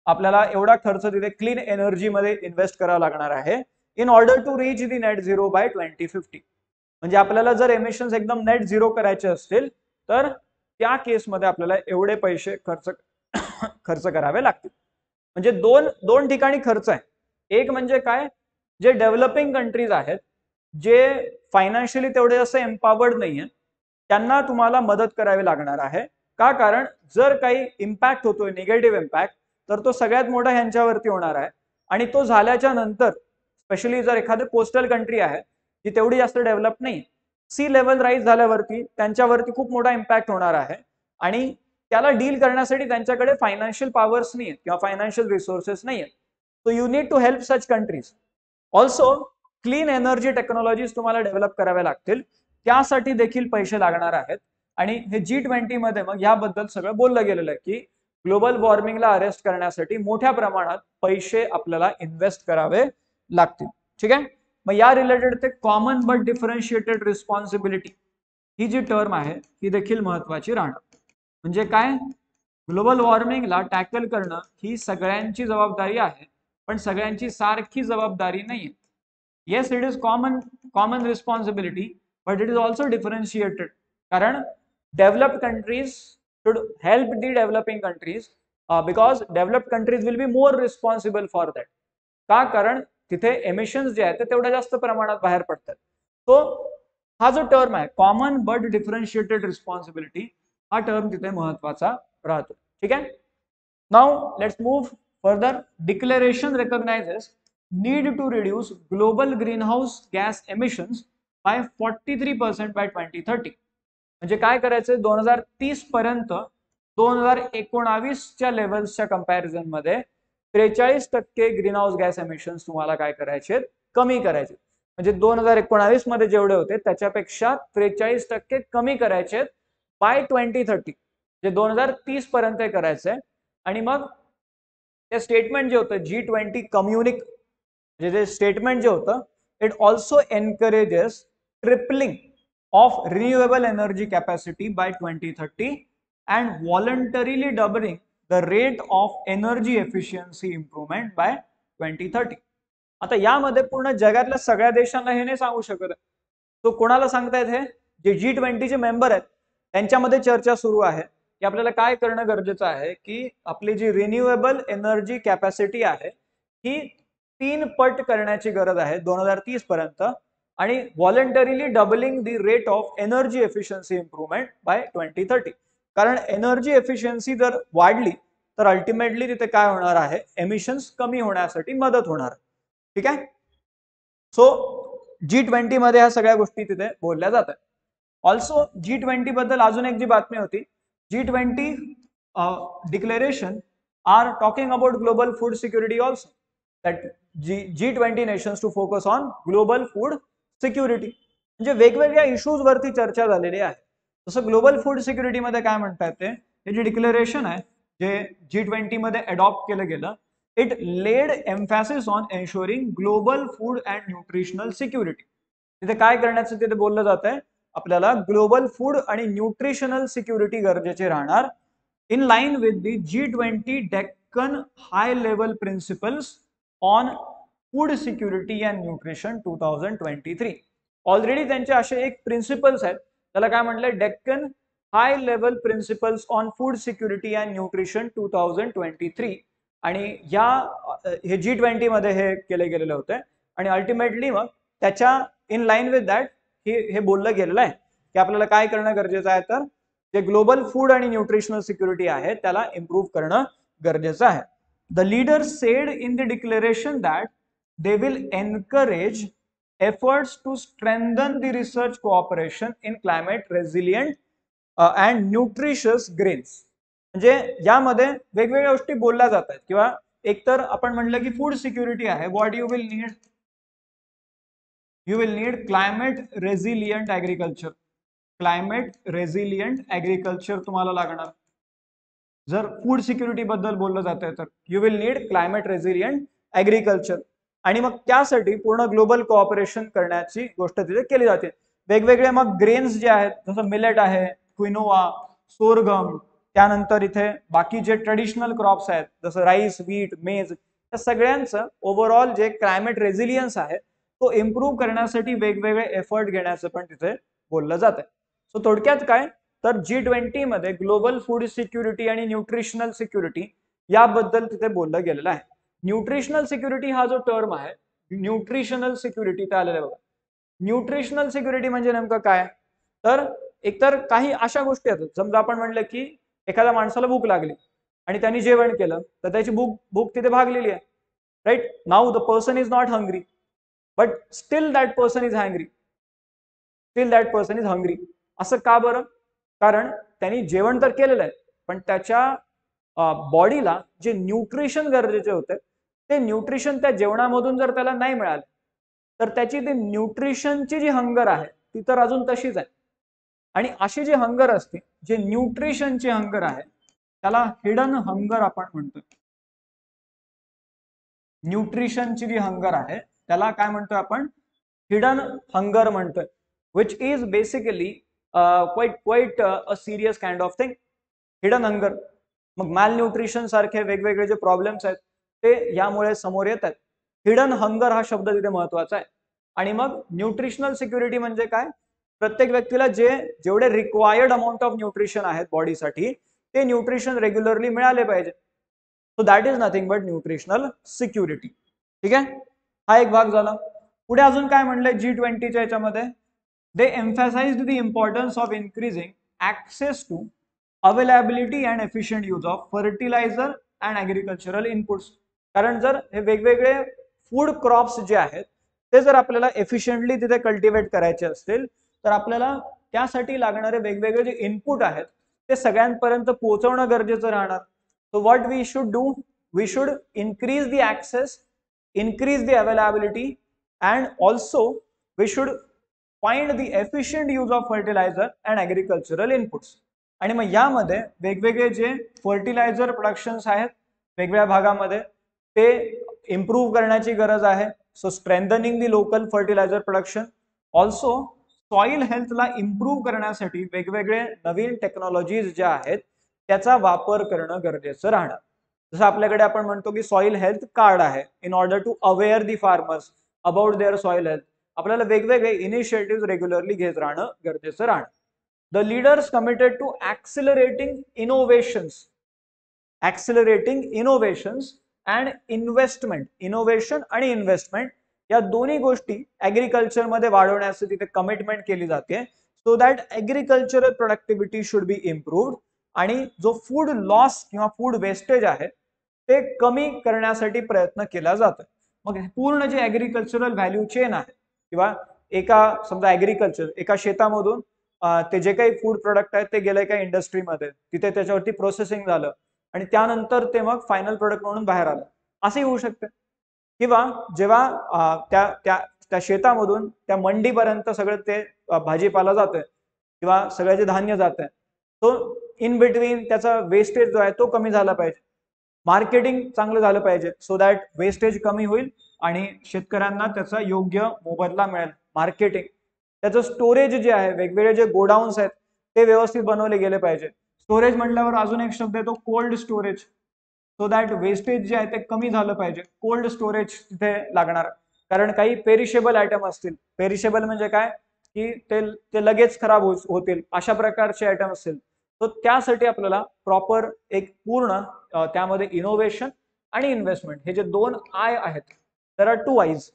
S1: आपल्याला एवढा खर्च तिथे क्लीन एनर्जी मध्ये इन्व्हेस्ट करावा लागणार आहे. In order to reach the net zero by 2050. म्हणजे आपल्याला जर एमिशन्स एकदम नेट झिरो करायचे असतील तर त्या केसमध्ये आपल्याला एवढे पैसे खर्च करावे लागतील. म्हणजे दोन ठिकाणी खर्च आहे. एक म्हणजे काय, जे डेव्हलपिंग कंट्रीज आहेत, जे फायनान्शियली तेवढे जास्त एम्पावर्ड नाहीये, त्यांना तुम्हाला मदत करावी लागणार आहे. का? कारण जर काही इम्पॅक्ट होतोय, निगेटिव्ह इम्पॅक्ट, तर तो सगळ्यात मोठा ह्यांच्यावरती होणार आहे. आणि तो झाल्याच्या नंतर स्पेशली जर एखादी कोस्टल कंट्री आहे जी तेवढी जास्त डेव्हलप नाही, सी लेवल राईज झाल्यावरती त्यांच्यावरती खूप मोठा इम्पॅक्ट होणार आहे. आणि त्याला डील करण्यासाठी त्यांच्याकडे फायनान्शियल पॉवर्स नाही आहेत किंवा फायनान्शियल रिसोर्सेस नाही आहेत. So you need to help such countries. Also clean energy technologies तुम्हाला डेव्हलप कराव्या लागतील, त्यासाठी देखील पैसे लागणार आहेत. आणि हे G20 मध्ये मग याबद्दल सगळं बोललं गेलेलं आहे की ग्लोबल वॉर्मिंगला अरेस्ट करण्यासाठी मोठ्या प्रमाणात पैसे आपल्याला इन्व्हेस्ट करावे लागतील. ठीक आहे. मग या रिलेटेड ते कॉमन बट डिफरन्शिएटेड रिस्पॉन्सिबिलिटी ही जी टर्म आहे ही देखील महत्वाची राहणार. म्हणजे काय, ग्लोबल वॉर्मिंगला टॅकल करणं ही सगळ्यांची जबाबदारी आहे, पण सगळ्यांची सारखी जबाबदारी नाहीये. Yes, it is common responsibility, but it is also differentiated. कारण developed countries should help the developing countries because developed countries will be more responsible for that. का? कारण तिथे एमिशन्स जे आहेत ते तेवढ्या जास्त प्रमाणात बाहेर पडतात. तो हा जो टर्म आहे कॉमन बट डिफरन्शिएटेड रिस्पॉन्सिबिलिटी, हा टर्म तिथे महत्वाचा राहतो. ठीक आहे. Now let's move further. Declaration recognises need to reduce global greenhouse gas emissions by 43% by 2030. म्हणजे काय करायचंय, 2030 पर्यंत 2019च्या लेवल्सच्या कंपॅरिझन मध्ये 43% ग्रीन हाऊस गॅस एमिशन्स तुम्हाला काय करायचे, कमी करायचे. म्हणजे 2019 मध्ये जेवढे होते त्याच्यापेक्षा 43% कमी करायचे बाय 2030. म्हणजे 2030 पर्यंत करायचंय. आणि मग ते स्टेटमेंट जे होतं G20 कम्युनिक, म्हणजे जे स्टेटमेंट जे होतं, it also encourages tripling of renewable energy capacity by 2030 and voluntarily doubling the rate of energy efficiency improvement by 2030. आता यामध्ये पूर्ण जगातल्या सगळ्या देशांना हे नाही सांगू शकत. तो कोणाला सांगतायत, हे जे G20 चे मेंबर आहेत त्यांच्यामध्ये चर्चा सुरू आहे की आपल्याला काय करणं गरजेचं आहे की आपली जी रिन्युएबल एनर्जी कॅपॅसिटी आहे ही 3 पट करण्याची गरज आहे 2030 पर्यंत, आणि voluntarily doubling the rate of energy efficiency improvement by 2030. कारण एनर्जी एफिशियन्सी जर वाढली तर अल्टिमेटली तिथे काय होणार आहे, एमिशन्स कमी होण्यासाठी मदत होणार. ठीक आहे. सो G20 मध्ये ह्या सगळ्या गोष्टी तिथे बोलल्या जातात. ऑल्सो G20 बद्दल अजून एक जी बातमी होती, G20 declaration are talking about global food security also, that G20 nations to focus on global food security. म्हणजे वेगवेगळ्या इश्यूज वरती चर्चा झालेली आहे. जसं ग्लोबल फूड सिक्युरिटी मध्ये काय म्हणतात ते, हे जे डिक्लेरेशन आहे जे G20 मध्ये अडॉप्ट केलं गेलं, it laid emphasis on ensuring global food and nutritional security. तिथे काय करण्याचं तिथे बोललं जात आहे, आपल्याला ग्लोबल फूड आणि न्यूट्रिशनल सिक्युरिटी गरजेचे राहणार in line with the G20 Deccan high level principles on food security and nutrition 2023. Already त्यांचे असे एक प्रिन्सिपल्स आहेत, त्याला काय म्हटलंय, Deccan high level principles on food security and nutrition 2023. आणि हे G20 मध्ये हे केले गेलेले होते. आणि अल्टिमेटली मग त्याच्या इन लाईन विथ दॅट हे बोललं गेलेलं आहे की आपल्याला काय करणं गरजेचं आहे, तर जे ग्लोबल फूड आणि न्यूट्रिशनल सिक्युरिटी आहे त्याला इम्प्रूव्ह करणं गरजेचं आहे. The leaders said in the declaration that they will encourage efforts to strengthen the research cooperation in climate resilient and nutritious grains. म्हणजे यामध्ये वेगवेगळ्या गोष्टी बोलल्या जातात. किंवा एकतर आपण म्हटलं की फूड सिक्युरिटी आहे, what you will need climate resilient agriculture. Climate resilient agriculture तुम्हाला लागणार. जर फूड सिक्युरिटी बद्दल बोललं जात आहे तर you will need climate resilient agriculture. आणि मग त्यासाठी पूर्ण ग्लोबल कोऑपरेशन करण्याची गोष्ट तिथे केली जाते. वेगवेगळे मग ग्रेन्स जे आहेत, जसं मिलेट आहे, क्विनोवा, सोरगम, त्यानंतर इथे बाकी जे ट्रेडिशनल क्रॉप्स आहेत जसं राईस, व्हीट, मेज, त्या सगळ्यांचं ओव्हरऑल जे क्लायमेट रेझिलियन्स आहे तो इम्प्रूव्ह करण्यासाठी वेगवेगळे एफर्ट घेण्याचं पण तिथे बोललं जात आहे. सो थोडक्यात काय तर G20 मध्ये ग्लोबल फूड सिक्युरिटी आणि न्यूट्रिशनल सिक्युरिटी याबद्दल तिथे बोललं गेलेलं आहे. न्यूट्रिशनल सिक्युरिटी हा जो टर्म आहे, न्यूट्रिशनल सिक्युरिटी ते आलेलं आहे बघा. न्यूट्रिशनल सिक्युरिटी म्हणजे नेमकं काय तर एकतर काही अशा गोष्टी आहेत, समजा आपण म्हणलं की एखाद्या माणसाला भूक लागली आणि त्यांनी जेवण केलं तर त्याची भूक तिथे भागलेली आहे, right. Now the person is not hungry but still that person is hangry, still that person is hungry. असं का बरं? कारण त्यांनी जेवण तर केलेलं आहे पण त्याच्या बॉडीला जे न्यूट्रिशन गरजेचे होते ते न्यूट्रिशन त्या जेवणामधून जर त्याला नाही मिळालं तर त्याची ती न्यूट्रिशनची जी हंगर आहे ती तर अजून तशीच आहे. आणि अशी जी हंगर असते, जे न्यूट्रिशनची हंगर आहे त्याला हिडन हंगर आपण म्हणतो. न्यूट्रिशनची जी हंगर आहे त्याला काय म्हणतोय आपण? हिडन हंगर म्हणतोय, which is basically quite a serious kind of thing. Hidden hunger, मग माल न्यूट्रिशन सारखे वेगवेगळे जे प्रॉब्लेम्स आहेत ते यामुळे समोर येत आहेत. हिडन हंगर हा शब्द तिथे महत्वाचा आहे. आणि मग न्यूट्रिशनल सिक्युरिटी म्हणजे काय? प्रत्येक व्यक्तीला जेवढे रिक्वायर्ड अमाऊंट ऑफ न्यूट्रिशन आहेत बॉडीसाठी ते न्यूट्रिशन रेग्युलरली मिळाले पाहिजे. So that is nothing but nutritional security. ठीक आहे, हा एक भाग झाला. पुढे अजून काय म्हणलंय G20च्या याच्यामध्ये? They emphasised the importance of increasing access to availability and efficient use of fertiliser and agricultural inputs. कारण जर हे वेगवेगळे फूड क्रॉप्स जे आहेत ते जर आपल्याला एफिशियंटली तिथे कल्टिवेट करायचे असतील तर आपल्याला त्यासाठी लागणारे वेगवेगळे जे इनपुट आहेत ते सगळ्यांपर्यंत पोहोचवणं गरजेचं राहणार. So what we should do? We should increase the access, increase the availability, and also we should find the efficient use of fertilizer and agricultural inputs. आणि मग यामध्ये वेगवेगळे जे फर्टिलायझर प्रोडक्शन्स आहेत वेगवेगळ्या भागामध्ये ते इम्प्रूव्ह करण्याची गरज आहे. So strengthening the local fertiliser production, also soil हेल्थला इम्प्रूव्ह करण्यासाठी वेगवेगळे नवीन टेक्नॉलॉजीज ज्या आहेत त्याचा वापर करणं गरजेचं राहणार. जसं आपल्याकडे आपण म्हणतो की सॉइल हेल्थ कार्ड आहे, in order to aware the farmers about their soil health. आपल्याला वेगवेगळे इनिशिएटिव्ह रेग्युलरली घेत राहणं गरजेचं राहणार. The leaders committed to accelerating innovations and investment. Innovation आणि इन्व्हेस्टमेंट या दोन्ही गोष्टी ऍग्रिकल्चर मध्ये वाढवण्याची तिथे कमिटमेंट केली जाते, so that agricultural productivity should be improved आणि जो फूड लॉस किंवा फूड वेस्टेज आहे ते कमी करण्यासाठी प्रयत्न केला जातो. मग पूर्ण जे ऍग्रिकल्चरल व्हॅल्यू चेन आहे किंवा एका समजा ऍग्रिकल्चर एका शेतामधून ते जे काही फूड प्रोडक्ट आहेत ते गेले एका इंडस्ट्रीमध्ये, तिथे त्याच्यावरती प्रोसेसिंग झालं आणि त्यानंतर ते मग फायनल प्रोडक्ट म्हणून बाहेर आलं, असंही होऊ शकतं. किंवा जेव्हा त्या शेतामधून त्या मंडीपर्यंत सगळं ते भाजीपाला जातोय किंवा सगळं जे धान्य जात आहे तो इन बिटवीन त्याचा वेस्टेज जो आहे तो कमी झाला पाहिजे. मार्केटिंग चांगलं झालं पाहिजे सो दॅट वेस्टेज कमी होईल आणि शेतकऱ्यांना त्याचा योग्य मोबदला मिळेल. मार्केटिंग, त्याचं स्टोरेज जे आहे, वेगवेगळे जे गोडाऊन्स आहेत ते व्यवस्थित बनवले गेले पाहिजे. स्टोरेज म्हटल्यावर अजून एक शब्द येतो cold storage, so that wastage जे आहे ते कमी झालं पाहिजे. कोल्ड स्टोरेज तिथे लागणार, कारण काही पेरिशेबल आयटम असतील. पेरिशेबल म्हणजे काय की ते लगेच खराब होतील अशा प्रकारचे आयटम असतील, तर त्यासाठी आपल्याला प्रॉपर एक पूर्ण त्यामध्ये इनोव्हेशन आणि इन्व्हेस्टमेंट हे जे दोन आय आहेत, there are two I's,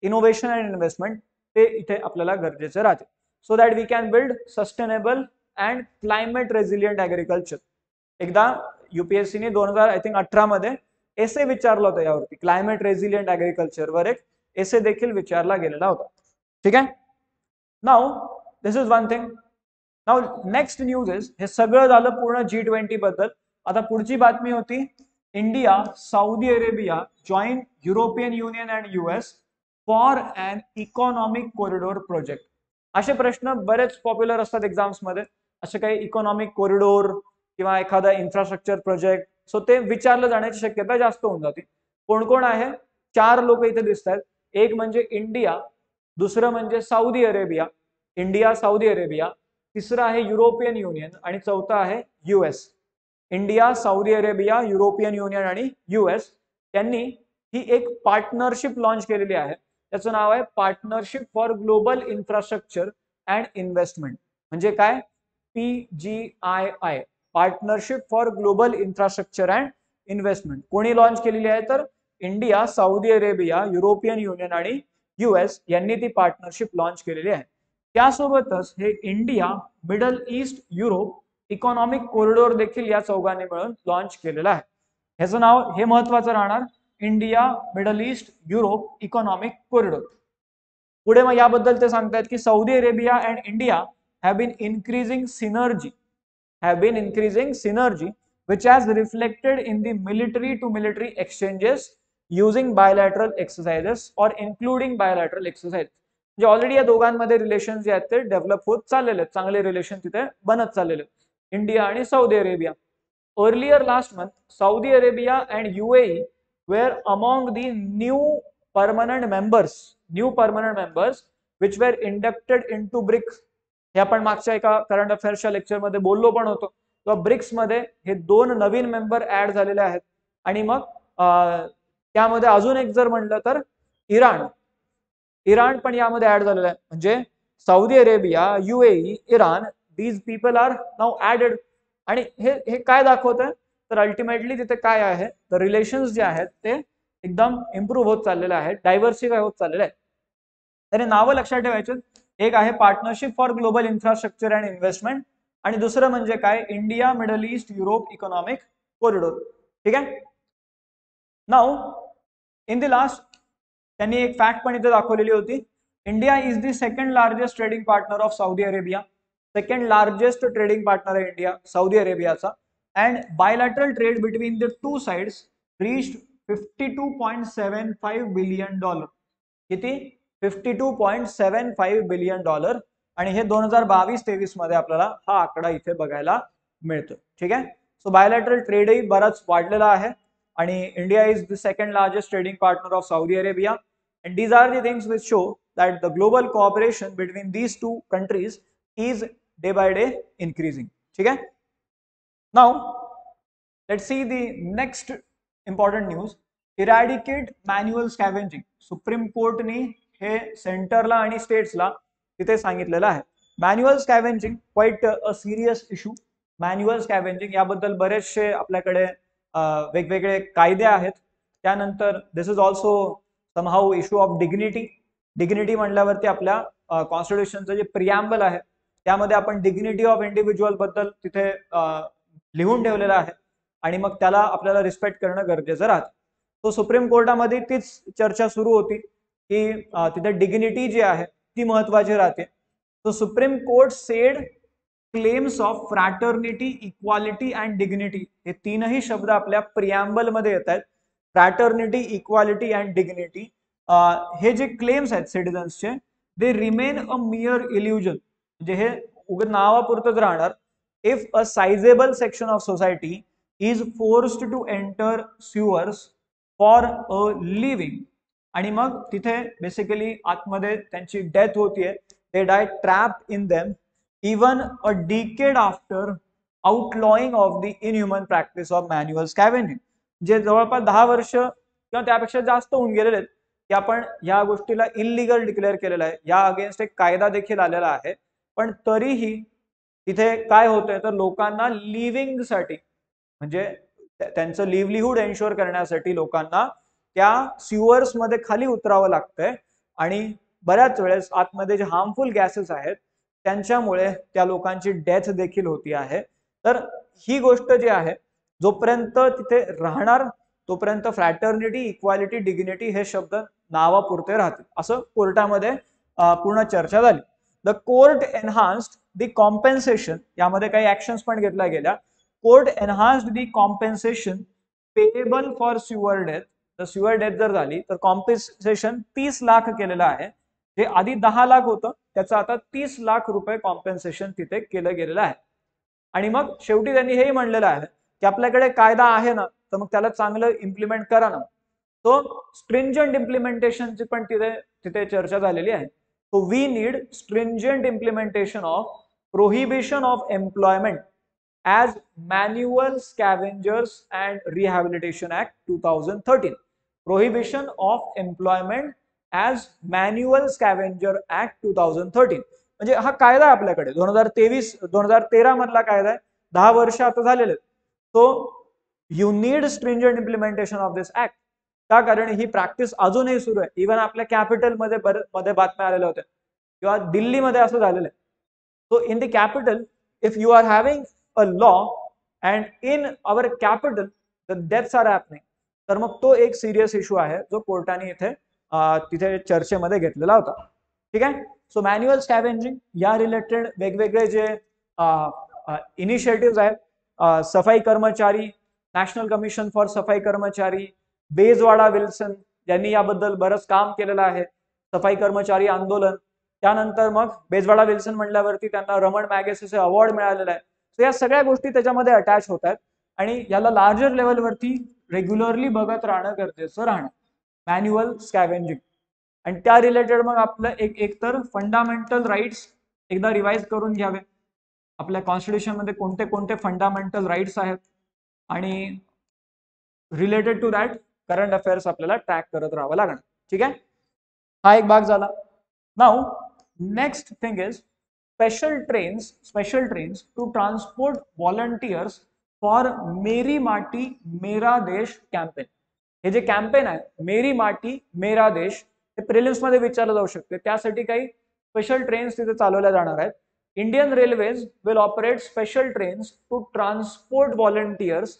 S1: innovation and investment, ते इथे आपल्याला गरजेचे राहते. So that we can build sustainable and climate resilient agriculture. एकदा युपीएससीने 2018 मध्ये एसे विचारला होता यावरती, क्लायमेट रेझिलियंट ऍग्रिकल्चरवर एक एसे देखील विचारला गेलेला होता. ठीक आहे. Now this is one thing. Now next news is, हे सगळं झालं पूर्ण G20 बद्दल. आता पुढची बातमी होती India Saudi Arabia join European Union and US for an economic corridor project. असे प्रश्न बरेच पॉप्युलर असतात एक्झाम्स मध्ये, असे काही इकॉनॉमिक कॉरिडोर किंवा एखादा इन्फ्रास्ट्रक्चर प्रोजेक्ट, सो ते विचारलं जाण्याची शक्यता जास्त होऊन जाते. कोण कोण आहे? 4 लोक इथे दिसत आहेत. एक म्हणजे इंडिया, दुसरं म्हणजे Saudi Arabia, India Saudi Arabia, तिसरं आहे युरोपियन युनियन आणि चौथं आहे US. India, Saudi Arabia, European union आणि US यांनी ही एक पार्टनरशिप लॉन्च केलेली आहे. त्याचं नाव आहे partnership for global infrastructure and investment. म्हणजे काय? PGII, partnership for global infrastructure and investment. कोणी लॉन्च केलेली आहे? तर India, Saudi Arabia, European union आणि US यांनी ती पार्टनरशिप लॉन्च केलेली आहे. त्यासोबतच हे India, middle east, Europe economic corridor देखील या चौघांनी मिळून लॉन्च केलेलं आहे. ह्याचं नाव हे महत्वाचं राहणार, India, middle east, Europe economic corridor. पुढे मग याबद्दल ते सांगतात की Saudi Arabia and India have been increasing synergy which has reflected in the military to military exchanges using bilateral exercises or including bilateral exercises. म्हणजे ऑलरेडी या दोघांमध्ये रिलेशन जे आहेत ते डेव्हलप होत चाललेले आहेत, चांगले रिलेशन तिथे बनत चाललेले आहेत इंडिया आणि Saudi Arabia. Earlier last month, Saudi Arabia and UAE were among the new permanent members which were inducted into BRICS. हे आपण मागच्या एका करंट अफेअर्सच्या लेक्चरमध्ये बोललो पण होतो. तर ब्रिक्स मध्ये हे 2 नवीन मेंबर ऍड झालेले आहेत. आणि मग त्यामध्ये अजून एक जर म्हणलं तर इराण पण यामध्ये ऍड झालेलं आहे. म्हणजे सौदी अरेबिया, UAE, इराण, these people are now added. आणि हे काय दाखवत आहे? तर अल्टिमेटली तिथे काय आहे, तर रिलेशन्स जे आहेत ते एकदम इम्प्रूव्ह होत चाललेले आहेत, डायव्हर्सिफाय होत चाललेले आहेत. तर नावं लक्षात ठेवायचे. एक आहे partnership for global infrastructure and investment आणि दुसरं म्हणजे काय, India, middle east, Europe economic corridor. ठीक आहे. नाउ इन द लास्ट त्यांनी एक फॅक्ट पण इथे दाखवलेली होती. India is the second largest trading partner of Saudi Arabia. Second largest trading partner आहे इंडिया सौदी अरेबियाचा. And bilateral trade between the two sides reached $52.75 billion. किती? $52.75 बिलियन. आणि हे 2022-23 मध्ये आपल्याला हा आकडा इथे बघायला मिळतो. ठीक आहे. सो बायलॅटरल ट्रेडही बराच वाढलेला आहे आणि India is the second largest trading partner of Saudi Arabia. And these are the things which show that the global cooperation between these two countries is day by day increasing. ठीक है. Now let's see the next important news. Eradicate manual scavenging. Supreme कोर्टने हे सेंटरला आणि स्टेट्सला तिथे सांगितलेलं आहे. Manual scavenging quite a serious issue. Manual scavenging याबद्दल बरेचसे आपल्याकडे वेगवेगळे कायदे आहेत. त्यानंतर this is also somehow issue of dignity म्हणल्यावरती आपल्या कॉन्स्टिट्यूशनचं जे प्रिॲम्बल आहे त्यामध्ये आपण डिग्निटी ऑफ इंडिव्हिज्युअल बद्दल तिथे लिहून ठेवलेलं आहे आणि मग त्याला आपल्याला रिस्पेक्ट करणं गरजेचं राहतं. तो सुप्रीम कोर्टामध्ये तीच चर्चा सुरू होती की तिथे डिग्निटी जी आहे ती महत्वाची राहते. So supreme court sed claims of fraternity, equality and dignity हे तीनही शब्द आपल्या प्रिॲम्बल मध्ये येत आहेत. फ्रॅटर्निटी, इक्वालिटी अँड डिग्निटी हे जे क्लेम्स आहेत सिटिझन्सचे दे रिमेन अ मियर इल्युजन. म्हणजे हे उगाच नावापुरतच राहणार. If a sizeable section of society is forced to enter sewers for a living आणि मग तिथे बेसिकली आतमध्ये त्यांची डेथ होतीये, they die trapped in them even a decade after outlawing of the inhuman practice of manual scavenging. जे जवळपास 10 वर्ष किंवा त्यापेक्षा जास्त होऊन गेलेले आहेत की आपण या गोष्टीला इलिगल डिक्लेअर केलेलं आहे. या अगेन्स्ट एक कायदा देखील आलेला आहे. पण तरीही तिथे काय होतंय तर लोकांना लिव्हिंगसाठी म्हणजे त्यांचं लिव्हलीहूड एन्शुअर करण्यासाठी लोकांना त्या स्यूअर्स मध्ये खाली उतरावं लागतंय आणि बऱ्याच वेळेस आतमध्ये जे हार्मफुल गॅसेस आहेत त्यांच्यामुळे त्या लोकांची डेथ देखील होती आहे. तर ही गोष्ट जी आहे जोपर्यंत तिथे राहणार तोपर्यंत फ्रॅटर्निटी, इक्वालिटी, डिग्निटी हे शब्द नावापुरते राहतील असं कोर्टामध्ये पूर्ण चर्चा झाली. The court enhanced the compensation. यामध्ये काही ऍक्शन्स पण घेतल्या गेल्या. Court enhanced the compensation payable for sewer death. तर स्यूअर डेथ जर झाली तर कॉम्पेन्सेशन 30 लाख केलेलं आहे. जे आधी 10 लाख होतं त्याचं आता 30 लाख रुपये कॉम्पेन्सेशन तिथे केलं गेलेलं आहे. आणि मग शेवटी त्यांनी हेही म्हणलेलं आहे की आपल्याकडे कायदा आहे ना तर मग त्याला चांगलं इम्प्लिमेंट करा ना. तो स्ट्रिंजंट इम्प्लिमेंटेशनची पण तिथे चर्चा झालेली आहे. So we need stringent implementation of prohibition of employment as manual scavengers and rehabilitation act 2013. Prohibition of employment as manual scavenger act 2013. म्हणजे हा कायदा आहे आपल्याकडे 2013 मधला कायदा आहे, 10 वर्ष आता झालेले. So you need stringent implementation of this act. का? कारण ही प्रॅक्टिस अजूनही सुरू आहे. इव्हन आपल्या कॅपिटल मध्ये बातम्या आलेल्या होत्या किंवा दिल्लीमध्ये असं झालेलं आहे. So in the capital if you are having a law and in our capital the deaths are happening, तर मग तो एक सिरियस इश्यू आहे जो कोर्टाने इथे तिथे चर्चेमध्ये घेतलेला होता. ठीक आहे. सो मॅन्युअल स्कॅव्हेंजिंग या रिलेटेड वेगवेगळे जे इनिशिएटिव्ह आहेत, सफाई कर्मचारी, नॅशनल कमिशन फॉर सफाई कर्मचारी, बेजवाडा विल्सन यांनी याबद्दल बरंच काम केलेलं आहे, सफाई कर्मचारी आंदोलन. त्यानंतर मग बेजवाडा विल्सन म्हणल्यावरती त्यांना रमण मॅगेसेसे अवॉर्ड मिळालेला आहे. सो या सगळ्या गोष्टी त्याच्यामध्ये अटॅच होत आहेत आणि याला लार्जर लेवलवरती रेग्युलरली बघत राहणं गरजेचं राहणं, मॅन्युअल स्कॅव्हेंजिंग. आणि त्या रिलेटेड मग आपलं एकतर फंडामेंटल राईट्स एकदा रिवाइज करून घ्यावे, आपल्या कॉन्स्टिट्यूशन मध्ये कोणते कोणते फंडामेंटल राईट्स आहेत आणि related to that current affairs आपल्याला ट्रॅक करत राहावं लागणार. ठीक आहे. हा एक भाग झाला. Now next thing is special trains to transport volunteers for Meri Maati Mera Desh campaign. हे जे कॅम्पेन आहे मेरी माटी मेरा देश, हे प्रिलिम्स मध्ये विचारलं जाऊ शकते. त्यासाठी काही स्पेशल ट्रेन्स तिथे चालवल्या जाणार आहेत. Indian railways will operate special trains to transport volunteers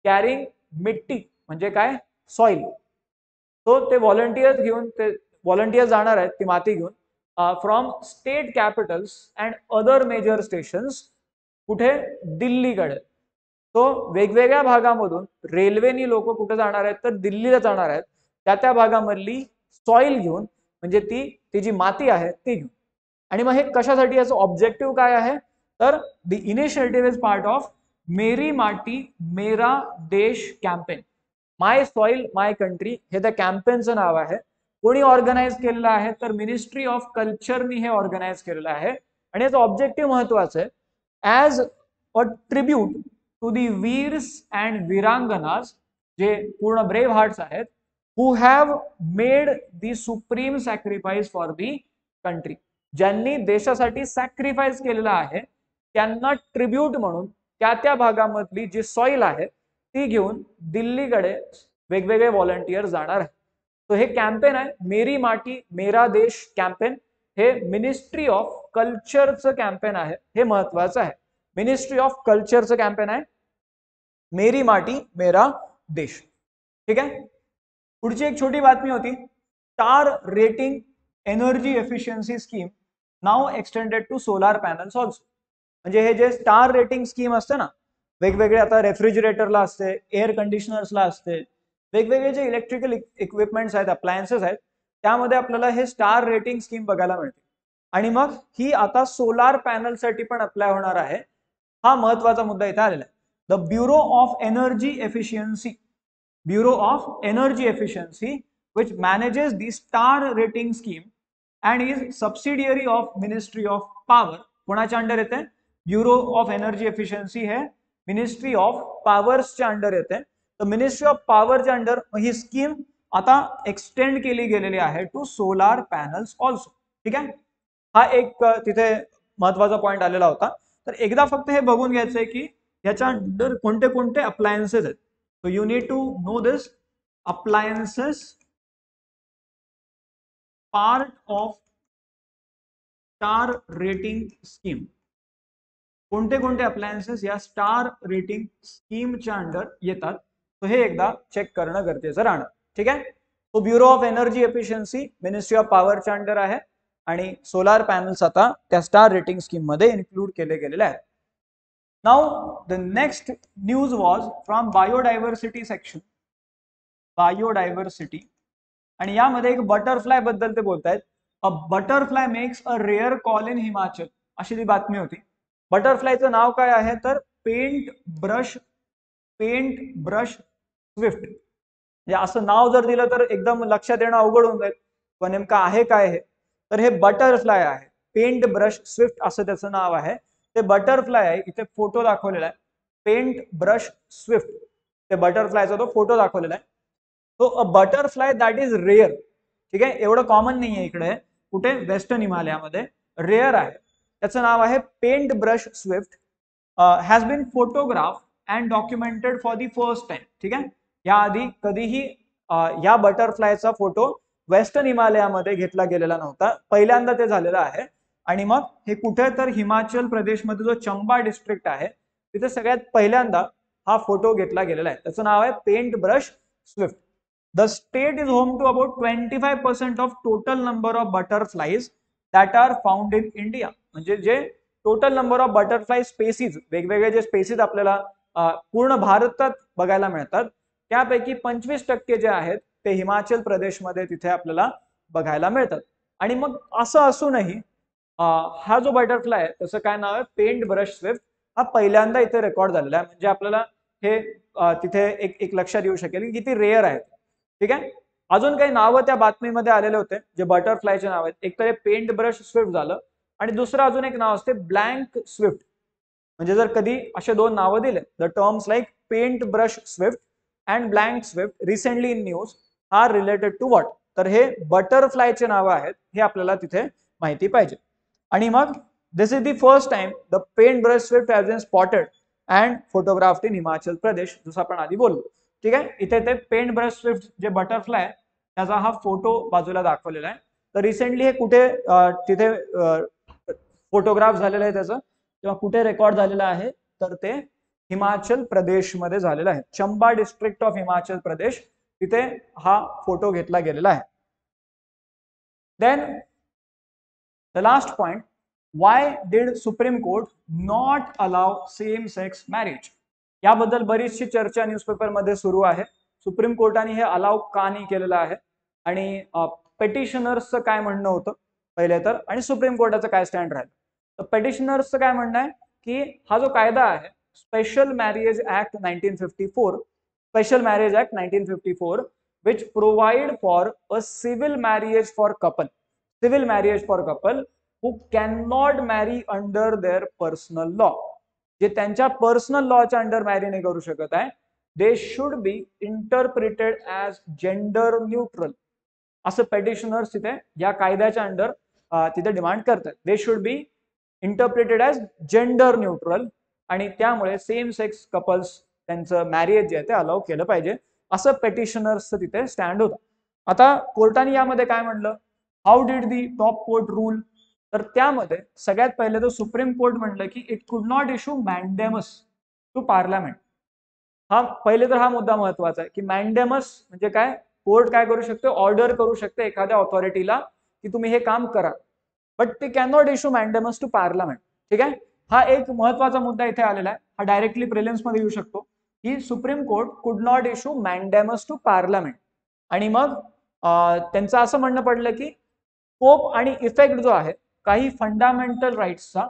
S1: carrying मिट्टी, म्हणजे काय, सॉइल. तो ते व्हॉलंटियर्स जाणार आहेत ती माती घेऊन from state capitals and other major stations. कुठे? दिल्लीकडे. तो वेगवेगळ्या भागामधून रेल्वेनी लोक कुठे जाणार आहेत तर दिल्लीला जाणार आहेत, त्या भागामधली सॉइल घेऊन, म्हणजे ती जी माती आहे ती घेऊन. आणि मग हे कशासाठी, याचं ऑब्जेक्टिव्ह काय आहे तर the initiative is part of Meri Maati Mera Desh campaign. My soil my country हे त्या कॅम्पेनचं नाव आहे. कोणी ऑर्गनाईज केलेलं आहे तर मिनिस्ट्री ऑफ कल्चरनी हे ऑर्गनाईज केलेलं आहे. आणि याचं ऑब्जेक्टिव्ह महत्वाचं आहे, as a tribute to the वीर्स अँड वीरांगनाज, जे पूर्ण ब्रेव हार्ट्स आहेत, who have made the supreme sacrifice for the country. ज्यांनी देशासाठी सॅक्रिफाईस केलेला आहे त्यांना ट्रिब्यूट म्हणून त्या भागामधली जी सॉइल आहे ती घेऊन दिल्लीकडे वेगवेगळे व्हॉलंटियर जाणार आहे. तो हे कॅम्पेन आहे मेरी माटी मेरा देश कॅम्पेन. हे मिनिस्ट्री ऑफ कल्चरचं कॅम्पेन आहे, हे महत्वाचं आहे. मिनिस्ट्री ऑफ कल्चरचं कॅम्पेन आहे मेरी माटी मेरा देश. ठीक आहे. पुढची एक छोटी बातमी होती, star rating energy efficiency scheme now extended to solar panels also. म्हणजे हे जे स्टार रेटिंग स्कीम असते ना, वेगवेगळे आता रेफ्रिजरेटरला असते, एअर कंडिशनर्सला असते, वेगवेगळे जे इलेक्ट्रिकल इक्विपमेंट्स आहेत, अप्लायन्सेस आहेत, त्यामध्ये आपल्याला हे स्टार रेटिंग स्कीम बघायला मिळते. आणि मग ही आता सोलार पॅनलसाठी पण अप्लाय होणार आहे. हा महत्वाचा मुद्दा इथे आलेला आहे. The bureau of energy efficiency which manages the star rating scheme and is subsidiary of Ministry of Power. कोणाच्या अंडर येते? ब्युरो ऑफ एनर्जी एफिशियन्सी हे मिनिस्ट्री ऑफ पॉवर्सच्या अंडर येते. तर मिनिस्ट्री ऑफ पॉवरच्या अंडर ही स्कीम आता एक्सटेंड केली गेलेली आहे टू सोलार पॅनल्स ऑल्सो. ठीक आहे. हा एक तिथे महत्वाचा पॉइंट आलेला होता. तर एकदा फक्त हे बघून घ्यायचंय की याच्या अंडर कोणते कोणते अप्लायन्सेस आहेत. So you need to know this. Appliances part of star rating scheme. कोणते कोणते अप्लायन्सेस या स्टार रेटिंग स्कीमच्या अंडर येतात, तो हे एकदा चेक करणं गरजेचं राहणार. ठीक आहे. तो bureau of energy efficiency ministry of पॉवरच्या अंडर आहे आणि सोलार पॅनल्स आता त्या स्टार रेटिंग स्कीम मध्ये इन्क्लूड केले गेलेले आहेत. Now the next news was from biodiversity section. Biodiversity, आणि यामध्ये एक बटरफ्लाय बद्दल ते बोलतायत. A butterfly makes a rare call in Himachal, अशी ती बातमी होती. बटरफ्लायचं नाव काय आहे तर पेंट ब्रश स्विफ्ट. म्हणजे असं नाव जर दिलं तर एकदम लक्षात येणं अवघड होऊन जाईल, पण नेमकं आहे काय हे. तर हे बटरफ्लाय आहे, पेंट ब्रश स्विफ्ट असं त्याचं नाव आहे. ते बटरफ्लाय आहे, इथे फोटो दाखवलेला आहे, पेंट ब्रश स्विफ्ट. ते बटरफ्लायचा तो फोटो दाखवलेला आहे. तो अ बटरफ्लाय दॅट इज रेअर. ठीक आहे, एवढं कॉमन नाही आहे इकडे कुठे, वेस्टर्न हिमालयामध्ये रेअर आहे. त्याचं नाव आहे paint brush swift, has been photograph and documented for the first time. ठीक आहे, याआधी कधीही या बटरफ्लायचा फोटो वेस्टर्न हिमालयामध्ये घेतला गेलेला नव्हता, पहिल्यांदा ते झालेलं आहे. आणि मग हे कुठे तर हिमाचल प्रदेशमध्ये जो चंबा डिस्ट्रिक्ट आहे तिथे सगळ्यात पहिल्यांदा हा फोटो घेतला गेलेला आहे. त्याचं नाव आहे paint brush swift. The state is home to about 25% of total number of butterflies that are found in India. म्हणजे जे total number of butterfly species, वेगवेगळे जे स्पेसीज आपल्याला पूर्ण भारतात बघायला मिळतात, त्यापैकी 25% जे आहेत ते हिमाचल प्रदेशमध्ये तिथे आपल्याला बघायला मिळतात. आणि मग असं असूनही हा जो बटरफ्लाय आहे त्याचं काय नाव आहे, पेंट ब्रश स्विफ्ट, हा पहिल्यांदा इथे रेकॉर्ड झालेला आहे. म्हणजे आपल्याला हे तिथे एक लक्षात येऊ शकेल की किती रेअर आहे. ठीक आहे, अजून काही नावं त्या बातमीमध्ये आलेले होते जे बटरफ्लायचे नाव आहेत. एक तर पेंट ब्रश स्विफ्ट झालं आणि दुसरं अजून एक नाव असते ब्लँक स्विफ्ट. म्हणजे जर कधी असे दोन नावं दिले, the terms like paint brush swift and blank swift recently in news are related to what, तर हे बटरफ्लायचे नावं आहेत, हे आपल्याला तिथे माहिती पाहिजे. आणि मग this is the first time the paint brush swift has been spotted and photographed in Himachal Pradesh, जसं आपण आधी बोललो. ठीक आहे, इथे ते पेंट ब्रश स्विफ्ट जे बटरफ्लाय त्याचा हा फोटो बाजूला दाखवलेला आहे. तर रिसेंटली हे कुठे तिथे फोटोग्राफ झालेला आहे त्याचं, किंवा कुठे रेकॉर्ड झालेला आहे, तर ते हिमाचल प्रदेशमध्ये झालेला आहे. चंबा डिस्ट्रिक्ट ऑफ हिमाचल प्रदेश, तिथे हा फोटो घेतला गेलेला आहे. Then the last point, why did Supreme Court not allow same sex marriage. याबद्दल बरीचशी चर्चा न्यूजपेपरमध्ये सुरू आहे. सुप्रीम कोर्टाने हे अलाउ का नाही केलेलं आहे, आणि पेटिशनर्सचं काय म्हणणं होतं पहिले तर, आणि सुप्रीम कोर्टाचं काय स्टँड राहील. तर पेटिशनर्सचं काय म्हणणं आहे की हा जो कायदा आहे, special marriage act 1954, special marriage act 1954, which provide for a civil marriage for couple who cannot marry under their personal law. जे त्यांच्या पर्सनल लॉच्या अंडर मॅरी नाही करू शकत आहे, they should be interpreted as gender neutral, असं पेटिशनर्स तिथे या कायद्याच्या अंडर तिथे डिमांड करतात. They should be interpreted as gender neutral, आणि त्यामुळे सेम सेक्स कपल्स त्यांचं मॅरेज जे आहे ते अलाउ केलं पाहिजे, असं पेटिशनर्सचं तिथे स्टँड होतं. आता कोर्टाने यामध्ये काय म्हणलं, how did the top court rule, तर त्यामध्ये सगळ्यात पहिले तर सुप्रीम कोर्ट म्हणलं की इट कुड not issue mandamus to parliament. हा पहिले तर हा मुद्दा महत्वाचा आहे की मॅन्डेमस म्हणजे काय, कोर्ट काय करू शकते, ऑर्डर करू शकते एखाद्या ऑथॉरिटीला की तुम्ही हे काम करा, बट ते can not issue mandamus to parliament. ठीक आहे, हा एक महत्वाचा मुद्दा इथे आलेला आहे. हा डायरेक्टली प्रिलिम्स मध्ये येऊ शकतो की सुप्रीम कोर्ट कुड not issue mandamus to parliament. आणि मग त्यांचं असं म्हणणं पडलं की स्कोप आणि इफेक्ट जो आहे काही फंडामेंटल राईट्सचा,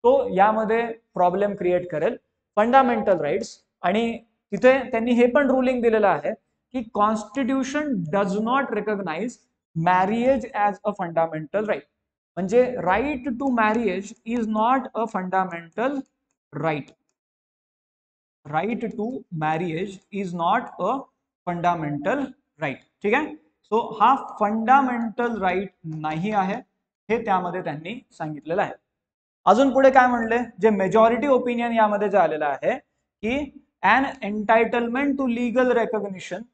S1: तो यामध्ये प्रॉब्लेम क्रिएट करेल, फंडामेंटल राईट्स. आणि तिथे त्यांनी हे पण रुलिंग दिलेलं आहे की constitution does not recognise marriage as a fundamental right. म्हणजे right to marriage is not a fundamental right. Right to marriage is not a fundamental right. ठीक आहे, सो हा फंडामेंटल राईट नाही आहे, हे त्यामध्ये त्यांनी सांगितलेलं आहे. अजून पुढे काय म्हणले, जे मेजॉरिटी ओपिनियन यामध्ये जे आलेलं आहे की an entitlement to legal recognition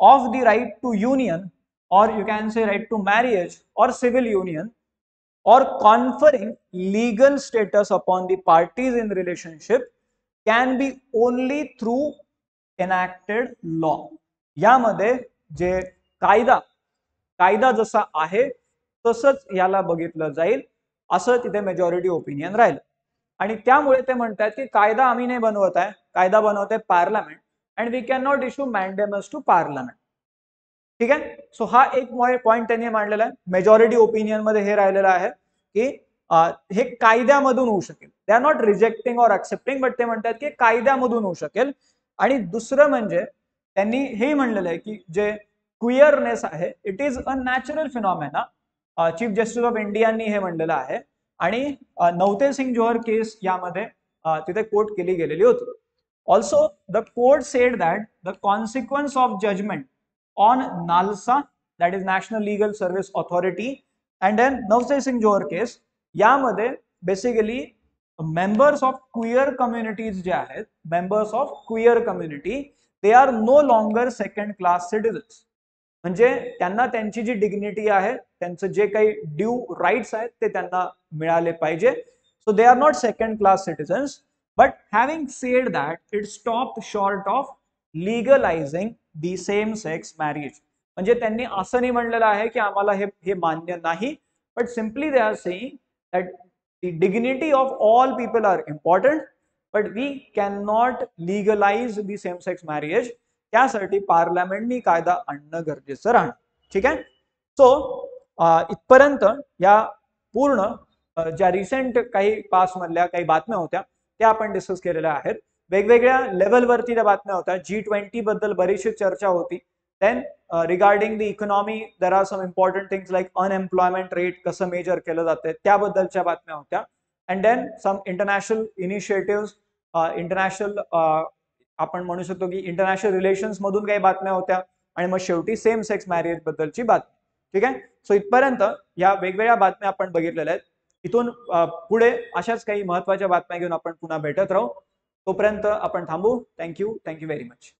S1: of the right to union, or you can say right to marriage or civil union, or conferring legal status upon the parties in relationship can be only through enacted law. यामध्ये जे कायदा जसा आहे तसंच याला बघितलं जाईल, असं तिथे मेजॉरिटी ओपिनियन राहिलं. आणि त्यामुळे ते म्हणतात की कायदा आम्ही नाही बनवत आहे, कायदा बनवत आहे parliament, and we can not issue mandamus to parliament. ठीक आहे, सो हा एक पॉइंट त्यांनी मांडलेला आहे. मेजॉरिटी ओपिनियन मध्ये हे राहिलेलं आहे की हे कायद्यामधून होऊ शकेल. दे are not rejecting or accepting, but ते म्हणतात की कायद्यामधून होऊ शकेल. आणि दुसरं म्हणजे त्यांनी हे म्हणलेलं आहे की जे क्विअरनेस आहे it is a natural phenomena. Chief justice of इंडियांनी हे म्हणलेलं आहे. आणि नवतेज सिंग जोहर केस यामध्ये तिथे कोट केली गेलेली होती. Also the court said that the consequence of judgement on NALSA, that is national legal service authority, and then Navtej Singh Johar case, यामध्ये basically members of queer communities जे आहेत, members of queer community, they are no longer second class citizens. म्हणजे त्यांना त्यांची जी डिग्निटी आहे, त्यांचं जे काही ड्यू राईट्स आहेत ते त्यांना मिळाले पाहिजे. So they are not second class citizens. But having said that it stop short of legalising the same sex marriage. म्हणजे त्यांनी असं नाही म्हणलेलं आहे की आम्हाला हे मान्य नाही, but simply they are saying that the dignity of all people are important, but we cannot legalize the same sex marriage. त्यासाठी पार्लमेंटनी कायदा आणणं गरजेचं राहणार. ठीक आहे. सो इथपर्यंत या पूर्ण ज्या रिसेंट काही पास मधल्या काही बातम्या होत्या त्या आपण डिस्कस केलेल्या आहेत. वेगवेगळ्या लेवलवरती त्या बातम्या होत्या. G20 बद्दल बरीचशी चर्चा होती. Then regarding the economy there are some important things like unemployment rate कसं मेजर केलं जाते त्याबद्दलच्या बातम्या होत्या. And then some international initiative, international आपण म्हणू शकतो की इंटरनॅशनल रिलेशन्स मधून काही बातम्या होत्या, आणि मग शेवटी सेम सेक्स मॅरेज बद्दलची बातमी. ठीक आहे. सो इथपर्यंत या वेगवेगळ्या बातम्या आपण बघितलेल्या आहेत. इथून पुढे अशाच काही महत्त्वाच्या बातम्या घेऊन आपण पुन्हा भेटत राहू. तोपर्यंत आपण थांबू. Thank you very much.